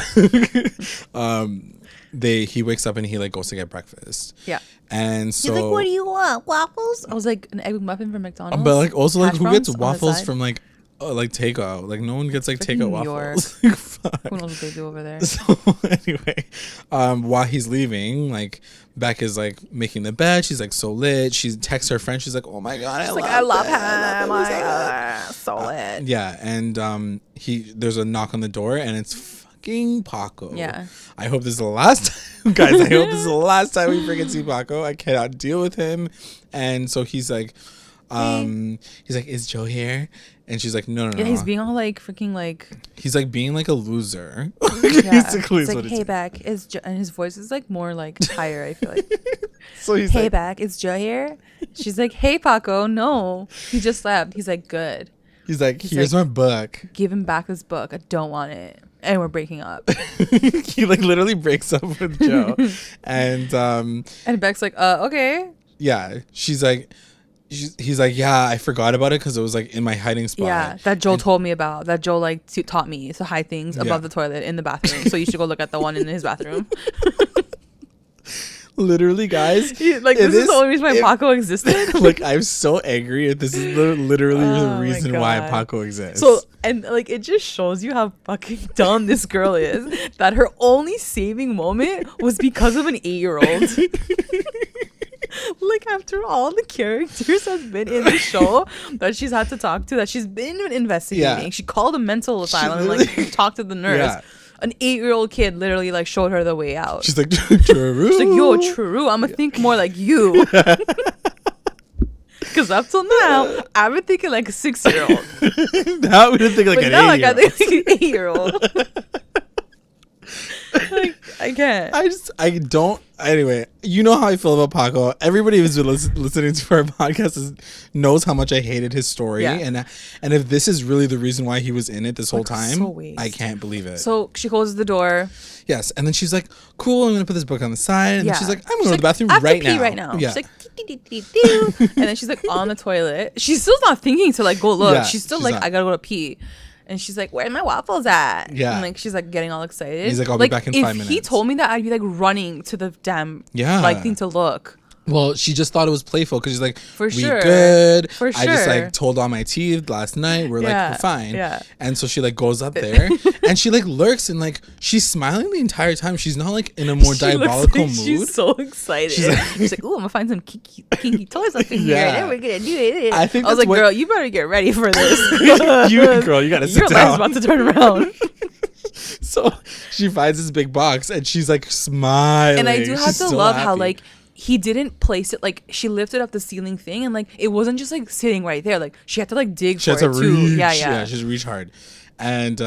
A: he wakes up and he, like, goes to get breakfast. Yeah. And so
B: he's like, what do you want? Waffles? I was like, an egg muffin from McDonald's.
A: But, like, also, like, who gets waffles from, like, like, takeout? Like, no one gets, like, takeout waffles. Like, fuck.
B: Who knows what they do over there?
A: So anyway, while he's leaving, like, Beck is, like, making the bed. She's, like, so lit. She texts her friend. She's like, oh my god, I love him. So lit. Yeah. And there's a knock on the door, and it's fucking Paco. Yeah. I hope this is the last guys, I hope this is the last time we freaking see Paco. I cannot deal with him. And so he's like, is Joe here? And she's like, no.
B: Yeah, he's being all like freaking like.
A: He's like being like a loser.
B: Yeah.
A: Basically,
B: it's like, hey, Beck, is Joe, and his voice is like more like higher. I feel like.
A: So he's
B: hey,
A: like,
B: Beck, is Joe here? She's like, hey, Paco, no, he just left. He's like, good.
A: He's like, here's my book.
B: Give him back his book. I don't want it. And we're breaking up.
A: He like literally breaks up with Joe. And
B: Beck's like, okay.
A: Yeah. He's like, yeah, I forgot about it because it was like in my hiding spot.
B: Yeah, that Joe told me about. That Joe like taught me to hide things above the toilet in the bathroom. So you should go look at the one in his bathroom.
A: Literally, guys.
B: This is the only reason why Paco existed.
A: Like, I'm so angry if this is literally the reason why Paco exists.
B: So, and like, it just shows you how fucking dumb this girl is. That her only saving moment was because of an 8-year-old. Like, after all the characters have been in the show that she's had to talk to, that she's been investigating. Yeah. She called a mental asylum and like talked to the nurse. Yeah. An 8-year-old kid literally like showed her the way out. She's like, true. She's like, yo, true. I'm gonna think more like you. Because up till now, I've been thinking like a 6-year-old.
A: Now we didn't think like an 8-year-old. Like I think an
B: 8-year-old. Like, I can't.
A: I don't. Anyway, you know how I feel about Paco. Everybody who's been listening to our podcast knows how much I hated his story. Yeah. And if this is really the reason why he was in it this whole time, I can't believe it.
B: So she closes the door.
A: Yes. And then she's like, cool, I'm going to put this book on the side. And then she's like, I'm going to go to the bathroom right now.
B: Right now. Yeah. She's like, and then she's like on the toilet. She's still not thinking to like go look. Yeah, she's still like, I got to go to pee. And she's like, where are my waffles at? Yeah. And like, she's like getting all excited. He's like, I'll be back in 5 minutes. If he told me that, I'd be like running to the damn like thing to look.
A: Well, she just thought it was playful because she's like, we
B: sure.
A: good.
B: For sure.
A: I just like told all my teeth last night. We're like, we're fine. Yeah. And so she like goes up there and she like lurks and like she's smiling the entire time. She's not like in a more diabolical mood.
B: She's so excited. She's like, ooh, I'm gonna find some kinky toys up in here. And we're gonna do it. I was like, girl, you better get ready for this.
A: you gotta sit down.
B: Your life's about to turn around.
A: So she finds this big box and she's like smiling.
B: And I do have to love how like he didn't place it, like she lifted up the ceiling thing and like it wasn't just like sitting right there, like she had to like dig for it too. Yeah,
A: she's reach hard. And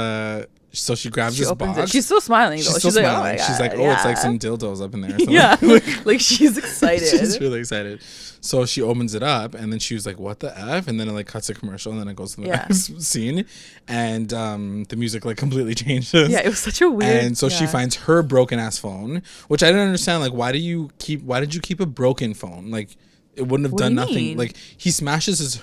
A: so she grabs this box.
B: It. She's still smiling though.
A: She's like, oh my God, she's like, oh, it's like some dildos up in there.
B: Yeah, like she's excited.
A: She's really excited. So she opens it up and then she was like, what the F? And then it like cuts a commercial and then it goes to the next scene and the music like completely changes.
B: Yeah, it was such a weird.
A: And so she finds her broken ass phone, which I didn't understand. Like, why did you keep a broken phone? Like, it wouldn't have done nothing. Mean? Like he smashes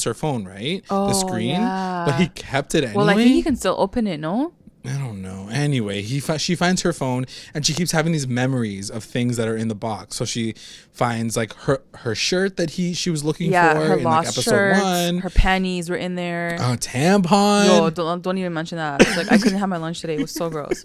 A: her phone, right? The screen, but he kept it anyway.
B: Well, I think he can still open it, no?
A: I don't know. Anyway, she finds her phone and she keeps having these memories of things that are in the box. So she finds like her shirt that she was looking for
B: her
A: in
B: lost
A: like episode
B: shirts,
A: 1.
B: Her panties were in there.
A: A tampon.
B: Yo, don't even mention that. It's like I couldn't have my lunch today. It was so gross.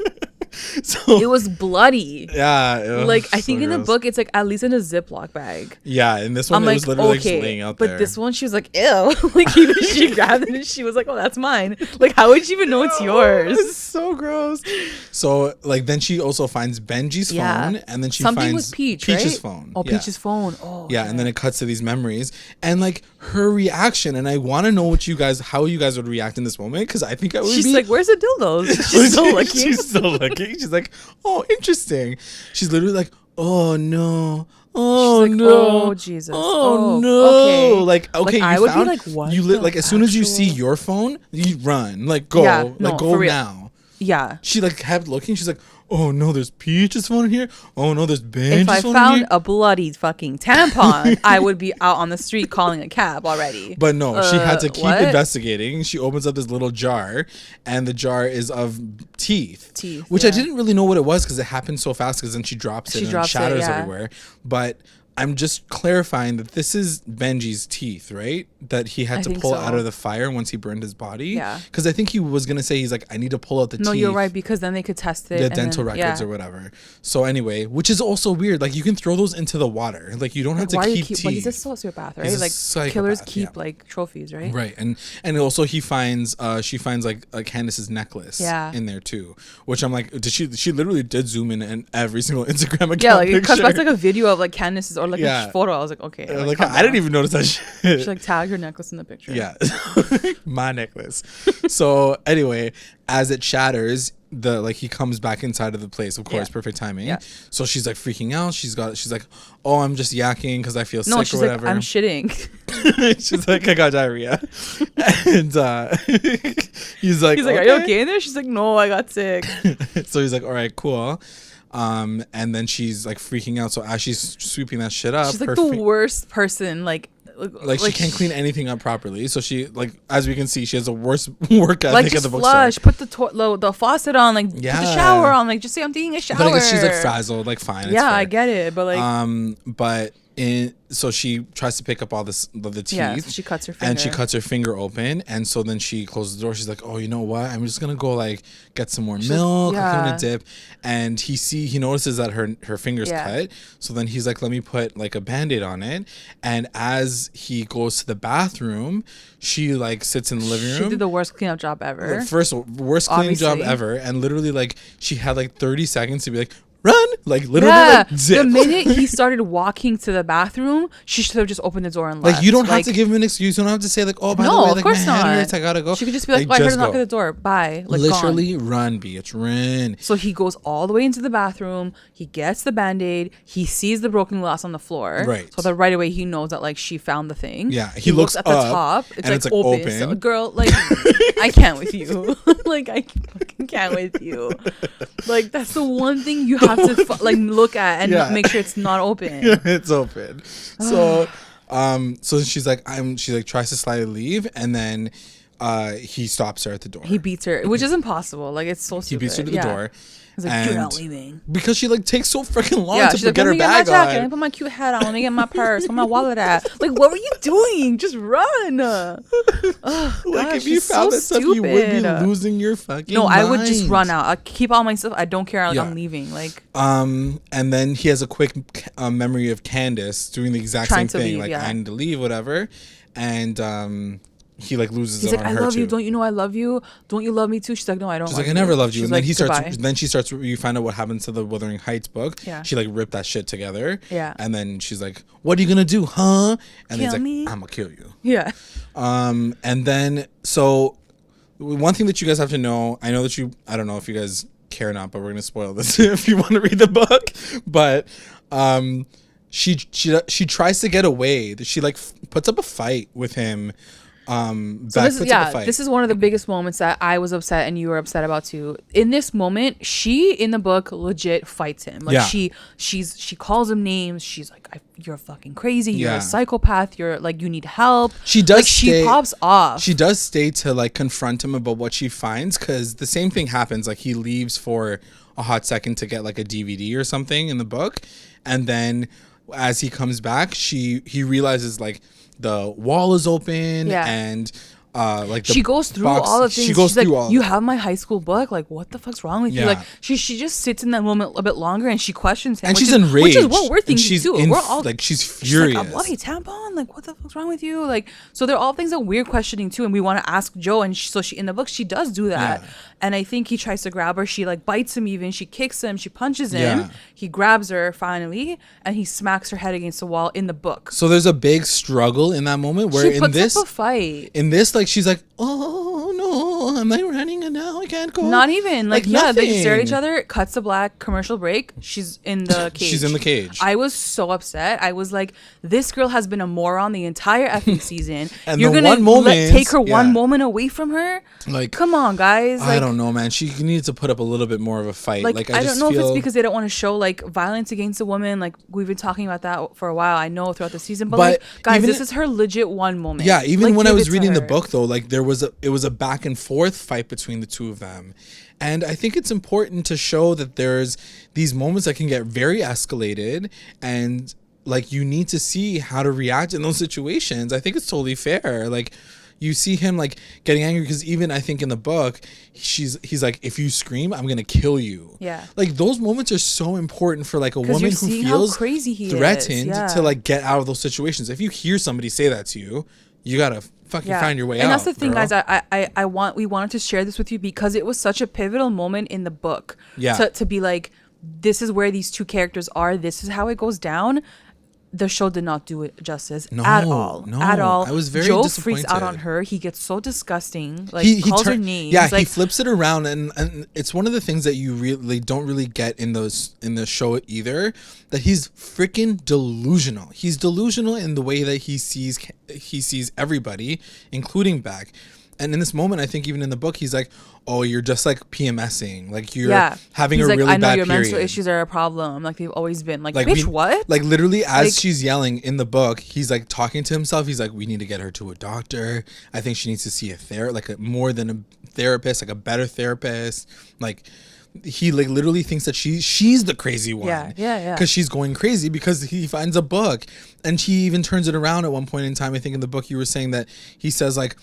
B: So it was bloody.
A: Yeah.
B: Like I think in the book it's like at least in a Ziploc bag.
A: Yeah, in this one it was literally just laying out there.
B: But this one she was like, ew. Like even she grabbed it and she was like, oh, that's mine. Like how would you even know it's yours?
A: It's so gross. So like then she also finds Benji's phone and then she finds Peach's phone.
B: Oh, Peach's phone. Oh.
A: Yeah, and then it cuts to these memories and like her reaction, and I want to know how you guys would react in this moment because I think I would
B: She's like, where's the dildos? She's still looking.
A: She's still looking. She's like, oh, interesting. She's literally like, oh no. Oh like, no!
B: Oh Jesus!
A: Oh no!
B: Okay.
A: Like okay,
B: I would be like, what?
A: You like as soon as you see your phone, you run. Like go, go now.
B: Yeah.
A: She like kept looking. She's like, oh no, there's Peach's phone in here. Oh no, there's Benji's phone in here.
B: If I found a bloody fucking tampon, I would be out on the street calling a cab already.
A: But no, she had to keep investigating. She opens up this little jar, and the jar is of teeth. Which I didn't really know what it was because it happened so fast. Because then she drops it and it shatters everywhere. But I'm just clarifying that this is Benji's teeth, right? That he had to pull out of the fire once he burned his body.
B: Yeah.
A: Because I think he was going to say, he's like, I need to pull out the teeth.
B: No, you're right, because then they could test it.
A: The dental records or whatever. So anyway, which is also weird. Like, you can throw those into the water. Like, you don't have to keep teeth.
B: But he's a sociopath, right? Like, killers keep, like, trophies, right?
A: Right. And also she finds like Candace's necklace in there too. Which I'm like, she literally did zoom in every single Instagram account.
B: Yeah, like it cuts back to like a video of like Candace's or like a photo. I was like, okay.
A: Like I didn't even notice that shit.
B: She like tagged her necklace in the picture.
A: Yeah. My necklace. So anyway, as it shatters, he comes back inside of the place, of course, perfect timing. Yeah. So she's like freaking out. She's like, oh, I'm just yakking because I feel sick or whatever.
B: Like, I'm shitting.
A: She's like, I got diarrhea. And he's like,
B: are you okay in there? She's like, no, I got sick.
A: So he's like, all right, cool. And then she's like freaking out. So as she's sweeping that shit up,
B: she's like the worst person. Like
A: she can't clean anything up properly. So she, like, as we can see, she has a worse work ethic
B: like,
A: at the bookstore.
B: Flush, put the faucet on, like put the shower on, like just say I'm taking a shower.
A: But I guess she's like frazzled, like fine.
B: Yeah, I get it, but like
A: so she tries to pick up all the teeth.
B: Yeah, so she cuts her finger.
A: And she cuts her finger open. And so then she closes the door. She's like, oh, you know what? I'm just going to go like get some more milk. I'm going to dip. And he notices that her finger's cut. So then he's like, let me put like a Band-Aid on it. And as he goes to the bathroom, she like sits in the living room.
B: She did the worst cleanup job ever.
A: Worst cleanup job ever. And literally like she had like 30 seconds to be like, run, like literally like zip.
B: The minute he started walking to the bathroom, she should have just opened the door and left.
A: Like, you don't have to give him an excuse. You don't have to say like, oh, by the way, like,
B: of course
A: my
B: not.
A: head hurts, I gotta go.
B: She could just be like, I heard a knock at the door, bye. Like,
A: literally
B: gone.
A: run, bitch, run.
B: So he goes all the way into the bathroom. He gets the Band-Aid. He sees the broken glass on the floor.
A: Right.
B: So that right away he knows that like she found the thing.
A: Yeah.
B: He looks at the top. It's like open. So, girl, like I can't with you. Like I fucking can't with you. Like that's the one thing you have to like look at and make sure it's not open.
A: Yeah, it's open. So so she's like tries to slightly leave, and then he stops her at the door.
B: He beats her, which is impossible. Like it's so stupid.
A: He beats her to the door.
B: He's like, you're not leaving.
A: Because she like takes so freaking long to
B: like,
A: get her bag on.
B: Let me put my cute hat on. Let me get my purse. Where my wallet at? Like, what were you doing? Just run. Like,
A: if you found that stuff, you would be losing your fucking mind.
B: I would just run out. I keep all my stuff. I don't care. Like, I'm leaving. Like,
A: and then he has a quick memory of Candace doing the exact same thing. Like, I need to leave, whatever. And he like loses it on her too. He's like, I love
B: you. Don't you know I love you? Don't you love me too? She's like, no, I don't.
A: She's like, I never loved you. And then he starts. Then she starts. You find out what happens to the Wuthering Heights book. Yeah. She like ripped that shit together. Yeah. And then she's like, what are you gonna do, huh? And he's like, I'm gonna kill you.
B: Yeah.
A: And then so one thing that you guys have to know. I know that I don't know if you guys care or not, but we're gonna spoil this if you want to read the book. But she tries to get away. She like puts up a fight with him.
B: This is one of the biggest moments that I was upset and you were upset about too. In this moment, she in the book legit fights him. Like she calls him names. She's like, you're fucking crazy. You're a psychopath. You're like, you need help.
A: She does.
B: Like, she pops off.
A: She does stay to like confront him about what she finds, because the same thing happens. Like he leaves for a hot second to get like a DVD or something in the book, and then as he comes back, he realizes like the wall is open and like
B: she goes through all the things. She's like, you have my high school book. Like, what the fuck's wrong with you? Like, she just sits in that moment a bit longer and she questions him.
A: And she's enraged. Which is what
B: we're thinking too. We're all
A: like, she's furious.
B: She's like, what, a tampon? Like, what the fuck's wrong with you? Like, so they're all things that we're questioning too, and we want to ask Joe. And so she in the book she does do that. Yeah. And I think he tries to grab her. She like bites him even. She kicks him. She punches him. Yeah. He grabs her finally, and he smacks her head against the wall in the book.
A: So there's a big struggle in that moment where
B: she puts up a fight.
A: In this, like she's like, oh no, I'm like running and now I can't go.
B: Not even like they stare at each other. Cuts to black. Commercial break. She's in the cage.
A: She's in the cage.
B: I was so upset. I was like, this girl has been a moron the entire effing season.
A: And you're gonna
B: take her one moment away from her. Like, come on, guys.
A: I don't know, man. She needs to put up a little bit more of a fight. Like
B: I don't know if it's because they don't want to show like violence against a woman. Like we've been talking about that for a while. I know throughout the season, but like, guys, this is her legit one moment.
A: Yeah, even like, when I was reading the book though, like it was a back and forth fight between the two of them. And I think it's important to show that there's these moments that can get very escalated, and like you need to see how to react in those situations. I think it's totally fair. Like you see him like getting angry because even I think in the book he's like, if you scream, I'm gonna kill you.
B: Yeah.
A: Like those moments are so important for like a woman who feels
B: crazy he
A: threatened
B: is. Yeah.
A: to like get out of those situations. If you hear somebody say that to you, you gotta fucking find your way out.
B: And that's the thing,
A: girl.
B: guys. We wanted to share this with you because it was such a pivotal moment in the book.
A: Yeah.
B: To be like, this is where these two characters are. This is how it goes down. The show did not do it justice at all. At all.
A: I was very
B: Joe
A: disappointed.
B: freaks out on her. He gets so disgusting. Like he calls her names.
A: Yeah,
B: like,
A: he flips it around, and it's one of the things that you really don't really get in the show either. That he's freaking delusional. He's delusional in the way that he sees everybody, including Beck. And in this moment, I think even in the book, he's like, "Oh, you're just like PMSing, like you're having
B: he's
A: a
B: like,
A: really bad period.
B: I know your menstrual issues are a problem, like they've always been." Like bitch, what?
A: Like literally, as she's yelling in the book, he's like talking to himself. He's like, "We need to get her to a doctor. I think she needs to see more than a therapist, like a better therapist." Like he like literally thinks that she's the crazy one.
B: Yeah.
A: Because she's going crazy because he finds a book, and she even turns it around at one point in time. I think in the book you were saying that he says like,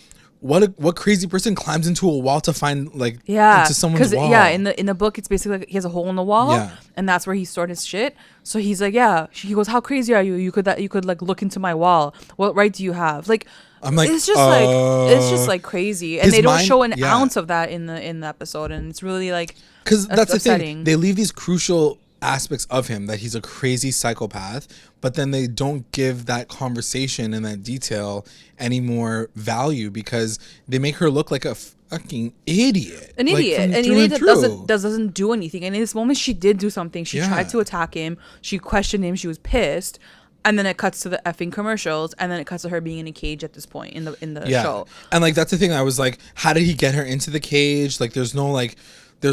A: what crazy person climbs into a wall to find like into someone's wall?
B: Yeah, in the book it's basically like he has a hole in the wall, and that's where he stored his shit. So he's like, he goes, "How crazy are you? You could like look into my wall. What right do you have?" Like I'm like, it's just like crazy, and they don't show an ounce of that in the episode, and it's really like
A: because that's upsetting. The thing. They leave these crucial aspects of him that he's a crazy psychopath, but then they don't give that conversation and that detail any more value because they make her look like a fucking idiot.
B: An idiot. An idiot that doesn't do anything. And in this moment she did do something. She tried to attack him. She questioned him. She was pissed. And then it cuts to the effing commercials, and then it cuts to her being in a cage at this point in the show.
A: And like that's the thing. I was like, how did he get her into the cage? Like there's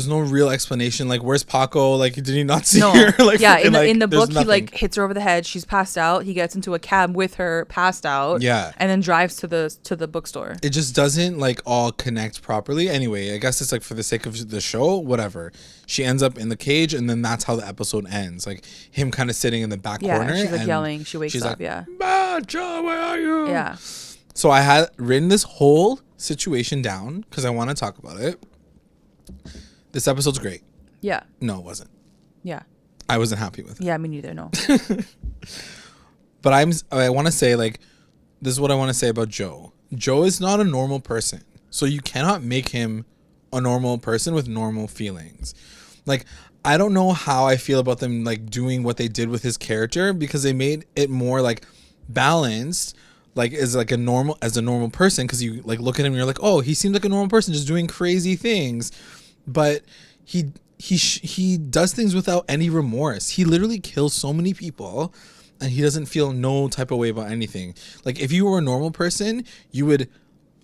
A: no real explanation. Like, where's Paco? Like, did he not see her? Like,
B: in the book, he like hits her over the head. She's passed out. He gets into a cab with her, passed out.
A: Yeah,
B: and then drives to the bookstore.
A: It just doesn't like all connect properly. Anyway, I guess it's like for the sake of the show, whatever. She ends up in the cage, and then that's how the episode ends. Like him kind of sitting in the back corner.
B: She's like yelling. She wakes up.
A: Like, Joe, where are you?
B: Yeah.
A: So I had written this whole situation down because I want to talk about it. This episode's great.
B: Yeah.
A: No, it wasn't.
B: Yeah.
A: I wasn't happy with it.
B: Yeah, me neither. No.
A: But I want to say like, this is what I want to say about Joe. Joe is not a normal person. So you cannot make him a normal person with normal feelings. Like, I don't know how I feel about them like doing what they did with his character because they made it more like balanced, like as a normal person, because you like look at him and you're like, oh, he seems like a normal person just doing crazy things. But he does things without any remorse. He literally kills so many people and he doesn't feel no type of way about anything. Like if you were a normal person, you would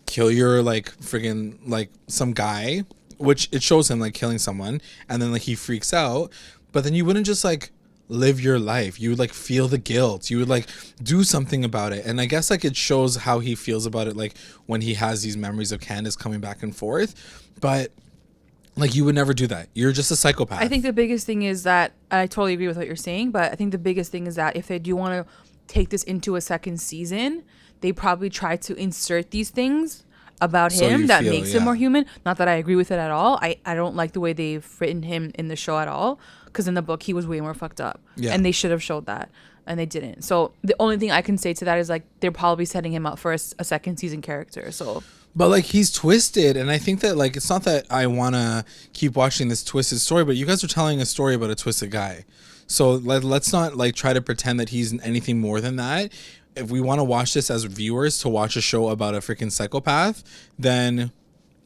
A: kill your like friggin' like some guy, which it shows him like killing someone, and then like he freaks out, but then you wouldn't just like live your life. You would like feel the guilt. You would like do something about it. And I guess like it shows how he feels about it, like when he has these memories of Candace coming back and forth. But like you would never do that. You're just a psychopath.
B: I think the biggest thing is that I totally agree with what you're saying, but I think the biggest thing is that if they do want to take this into a second season, they probably try to insert these things about him that makes him more human. Not that I agree with it at all. I don't like the way they've written him in the show at all, because in the book he was way more fucked up, and they should have showed that, and they didn't. So the only thing I can say to that is like they're probably setting him up for a second season character. So.
A: But like he's twisted, and I think that like it's not that I want to keep watching this twisted story, but you guys are telling a story about a twisted guy. So let's not like try to pretend that he's anything more than that. If we want to watch this as viewers to watch a show about a freaking psychopath, then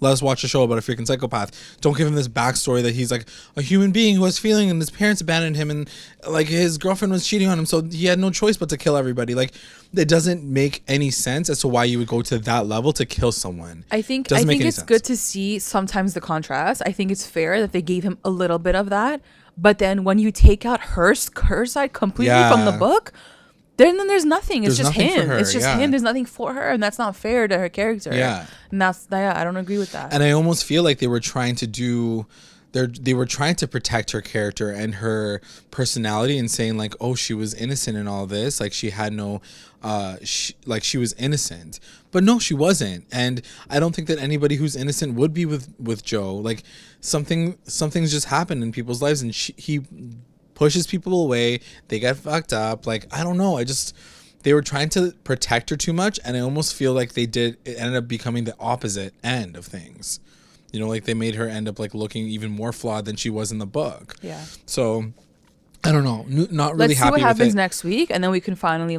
A: let's watch a show about a freaking psychopath. Don't give him this backstory that he's like a human being who has feeling and his parents abandoned him and like his girlfriend was cheating on him, so he had no choice but to kill everybody. Like it doesn't make any sense as to why you would go to that level to kill someone.
B: I think it's good to see sometimes the contrast. I think it's fair that they gave him a little bit of that, but then when you take out her side completely from the book, then there's nothing. It's just him. It's just him. There's nothing for her, and that's not fair to her character. Yeah, and I don't agree with that.
A: And I almost feel like they were trying to do they were trying to protect her character and her personality and saying like, oh, she was innocent in all this, like she had no she was innocent, but no, she wasn't. And I don't think that anybody who's innocent would be with Joe. Like something's just happened in people's lives, and he pushes people away, they get fucked up. Like I don't know, they were trying to protect her too much, and I almost feel like it ended up becoming the opposite end of things. You know, like they made her end up like looking even more flawed than she was in the book.
B: Yeah.
A: So I don't know. Not really happy with it.
B: Let's see what happens next week, and then we can finally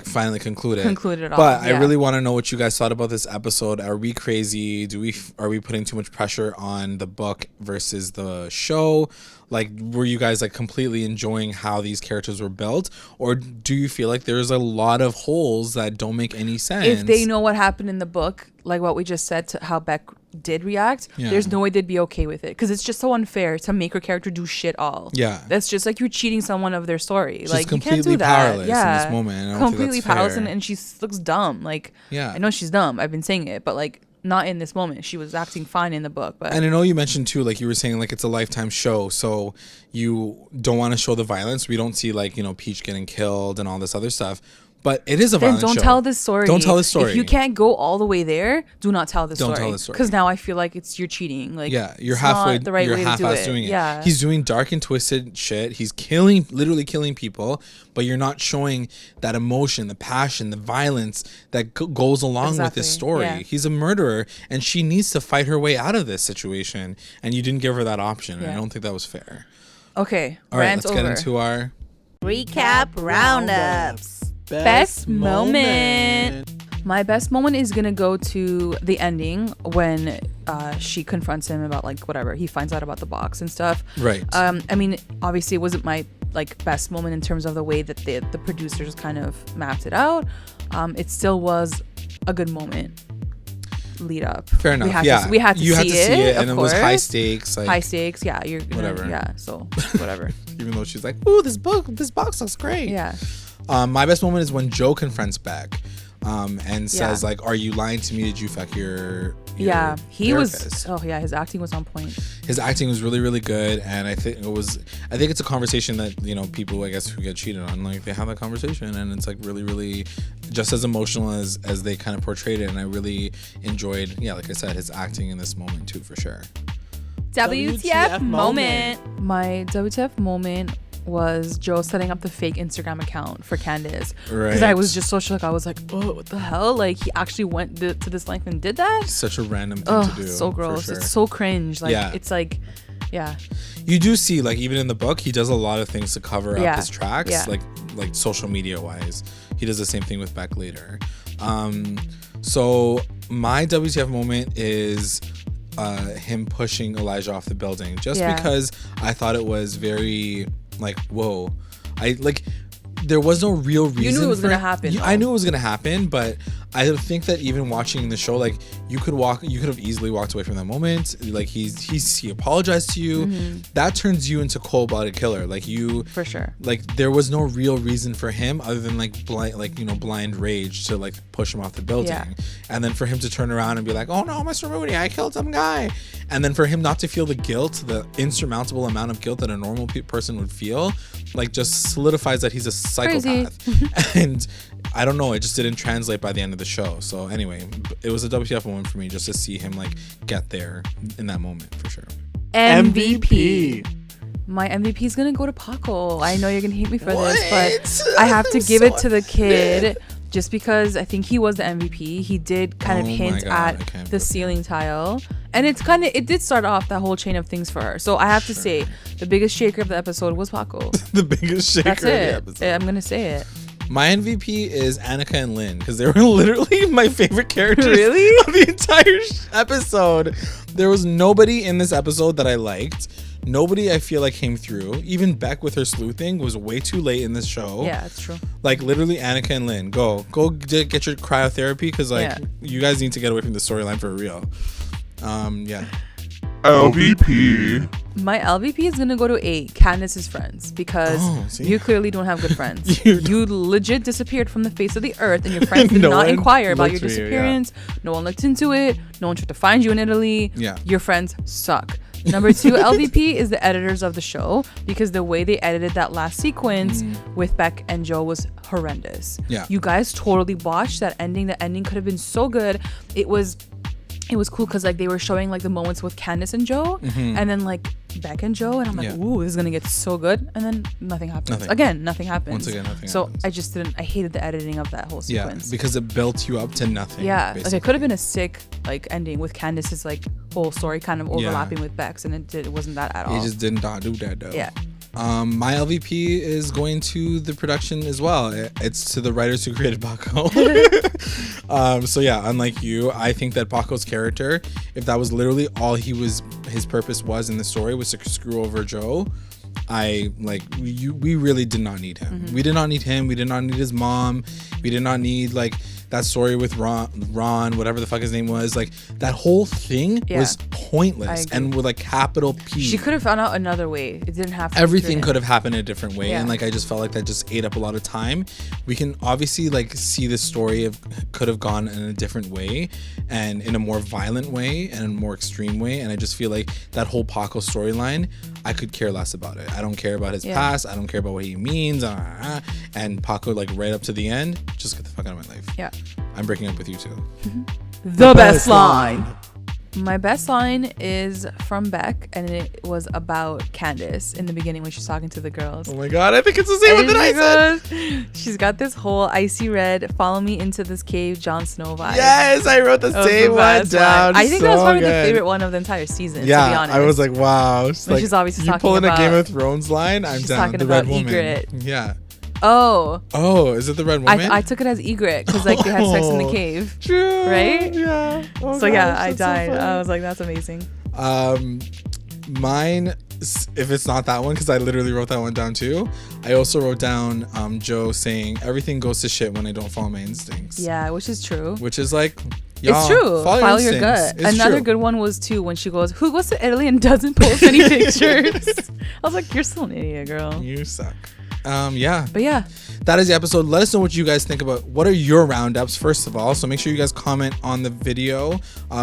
A: finally conclude it.
B: Conclude it all.
A: But I really want to know what you guys thought about this episode. Are we crazy? Are we putting too much pressure on the book versus the show? Like, were you guys like completely enjoying how these characters were built, or do you feel like there's a lot of holes that don't make any sense?
B: If they know what happened in the book, like what we just said to how Beck did react, there's no way they'd be okay with it, because it's just so unfair to make her character do shit all. Yeah, that's just like you're cheating someone of their story. She's like you can't do that.
A: Powerless in this moment. I don't
B: completely
A: think that's
B: powerless,
A: fair.
B: and she looks dumb. Like I know she's dumb. I've been saying it, but like not in this moment. She was acting fine in the book. But
A: and I know you mentioned too, like you were saying, like it's a Lifetime show, so you don't want to show the violence. We don't see like, you know, Peach getting killed and all this other stuff. But it is a violent show.
B: Don't tell this story.
A: Don't tell this story.
B: If you can't go all the way there, do not tell this story.
A: Don't tell this story.
B: Because now I feel like you're cheating. Like
A: you're halfway.
B: Not the right
A: you're
B: way
A: half-ass
B: to do it.
A: doing it.
B: Yeah.
A: He's doing dark and twisted shit. He's literally killing people. But you're not showing that emotion, the passion, the violence that goes along with this story. Yeah. He's a murderer, and she needs to fight her way out of this situation. And you didn't give her that option. And I don't think that was fair.
B: Okay.
A: All right. Let's get into our
C: recap roundups.
B: Best moment. My best moment is gonna go to the ending when she confronts him about like whatever he finds out about the box and stuff.
A: Right.
B: I mean, obviously it wasn't my like best moment in terms of the way that the producers kind of mapped it out. It still was a good moment. Lead up.
A: Fair enough.
B: We had to see it,
A: and it was high stakes. Like,
B: high stakes. Yeah. You're
A: whatever.
B: Yeah. So whatever.
A: Even though she's like, "Ooh, this box looks great."
B: Yeah.
A: My best moment is when Joe confronts Beck and says like, are you lying to me? Did you fuck your
B: he
A: therapist?
B: was his acting was on point.
A: His acting was really, really good, and I think it's a conversation that, you know, people I guess who get cheated on, like they have that conversation, and it's like really, really just as emotional as they kind of portrayed it, and I really enjoyed like I said, his acting in this moment too, for sure.
B: WTF moment. My WTF moment was Joe setting up the fake Instagram account for Candace, because I was just so shook. I was like, oh, what the hell? Like he actually went to this length and did that.
A: Such a random thing to do.
B: So gross.
A: Sure.
B: It's so cringe. Like it's like,
A: you do see, like, even in the book, he does a lot of things to cover up his tracks, like social media wise. He does the same thing with Beck later. So my WTF moment is him pushing Elijah off the building, just because I thought it was very like, whoa. There was no real reason.
B: You knew it was gonna happen.
A: I knew it was gonna happen, but I think that even watching the show, like you could have easily walked away from that moment. Like he apologized to you. Mm-hmm. That turns you into cold-blooded killer. Like you,
B: for sure.
A: Like there was no real reason for him other than blind rage to like push him off the building, and then for him to turn around and be like, "Oh no, Mr. Mooney, I killed some guy," and then for him not to feel the guilt, the insurmountable amount of guilt that a normal person would feel, like just solidifies that he's a psychopath. And I don't know, it just didn't translate by the end of the show. So anyway, it was a WTF moment for me just to see him like get there in that moment, for sure.
B: MVP. My MVP is gonna go to Paco. I know you're gonna hate me for this, but I have to give it to the kid just because I think he was the MVP. He did kind of hint at the ceiling tile, and it did start off that whole chain of things for her. So I have to say, the biggest shaker of the episode was Paco.
A: The biggest shaker of the episode.
B: I'm gonna say it.
A: My MVP is Annika and Lynn, because they were literally my favorite characters of the entire episode. There was nobody in this episode that I liked. Nobody I feel like came through. Even Beck with her sleuthing was way too late in this show.
B: Yeah, that's true.
A: Like literally Annika and Lynn, go get your cryotherapy, because you guys need to get away from the storyline for real.
D: LVP.
B: My LVP is gonna go to Candace's friends, because you clearly don't have good friends. You legit disappeared from the face of the earth, and your friends did not inquire about your disappearance. No one looked into it. No one tried to find you in Italy. Your friends suck. Number 2 LVP is the editors of the show, because the way they edited that last sequence with Beck and Joe was horrendous.
A: Yeah.
B: You guys totally watched that ending. The ending could have been so good. It was cool because like they were showing like the moments with Candace and Joe, and then like Beck and Joe, and I'm like, ooh, this is gonna get so good, and then nothing happens. Nothing happens.
A: Once again, nothing
B: so
A: happens.
B: I hated the editing of that whole sequence.
A: Yeah, because it built you up to nothing.
B: Yeah,
A: basically.
B: like it could have been a sick like ending with Candace's like whole story kind of overlapping with Beck's, and it wasn't that at all.
A: It just did not do that though.
B: Yeah.
A: My LVP is going to the production as well. It's to the writers who created Paco. So yeah, unlike you, I think that Paco's character, if that was literally all his purpose was in the story, was to screw over Joe, we really did not need him. We did not need him. We did not need his mom. We did not need like that story with Ron, whatever the fuck his name was. Like that whole thing was pointless and with like capital P.
B: She could have found out another way. It didn't have to.
A: Everything could have happened a different way,
B: Yeah.
A: and like I just felt like that just ate up a lot of time. We can obviously like see the story of could have gone in a different way, and in a more violent way and a more extreme way. And I just feel like that whole Paco storyline, I could care less about it. I don't care about his past. I don't care about what he means. And Paco, like right up to the end, just get the fuck out of my life.
B: Yeah.
A: I'm breaking up with you too.
B: The best line. My best line is from Beck, and it was about Candace in the beginning when she's talking to the girls.
A: Oh my god, I think it's the same one that I said.
B: She's got this whole icy red, follow me into this cave, Jon Snow vibe.
A: Yes, I wrote the same one down.
B: I think that was probably
A: good.
B: the favorite one of the entire season,
A: Yeah,
B: to be honest.
A: I was like, wow.
B: She's obviously
A: you
B: talking
A: pulling
B: about,
A: a Game of Thrones line? I'm
B: she's
A: down.
B: talking
A: The
B: about
A: Red Woman.
B: Egret.
A: Yeah.
B: Oh,
A: is it the Red Woman?
B: I took it as Egret because like they had sex in the cave.
A: True.
B: Right?
A: Yeah. Oh,
B: So
A: gosh,
B: I
A: that's so
B: died.
A: funny.
B: I was like, that's amazing.
A: Mine, if it's not that one, because I literally wrote that one down too. I also wrote down Joe saying everything goes to shit when I don't follow my instincts.
B: Yeah, which is true.
A: Which is like,
B: It's true. Follow your gut.
A: It's
B: Another
A: true.
B: good one was too when she goes, "Who goes to Italy and doesn't post any pictures?" I was like, "You're still an idiot, girl."
A: You suck. Yeah.
B: But yeah,
A: That is the episode. Let us know what you guys think about what are your roundups, first of all. So make sure you guys comment on the video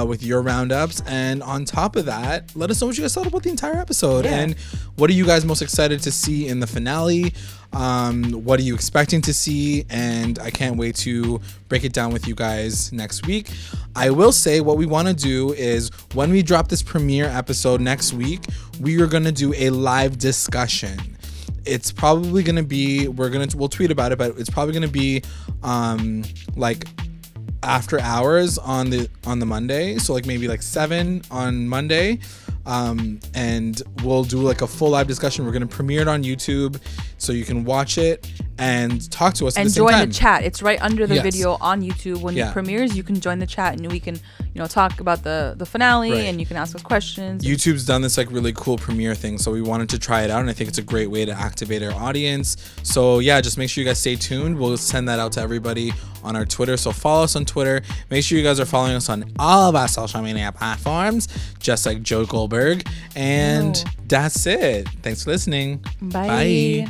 A: with your roundups. And on top of that, let us know what you guys thought about the entire episode.
B: Yeah.
A: And what are you guys most excited to see in the finale? What are you expecting to see? And I can't wait to break it down with you guys next week. I will say what we want to do is when we drop this premiere episode next week, we are going to do a live discussion. It's probably going to be, we'll tweet about it, but it's probably going to be like after hours on the Monday. So like maybe like 7 on Monday. And we'll do like a full live discussion. We're going to premiere it on YouTube so you can watch it and talk to us at the same time.
B: And join the chat. It's right under the
A: Yes.
B: video on YouTube. When it premieres, you can join the chat and we can, talk about the finale and you can ask us questions.
A: YouTube's done this like really cool premiere thing, so we wanted to try it out, and I think it's a great way to activate our audience. So yeah, just make sure you guys stay tuned. We'll send that out to everybody on our Twitter. So follow us on Twitter. Make sure you guys are following us on all of our social media platforms, just like Joe Goldberg. And that's it. Thanks for listening.
B: Bye.
A: Bye.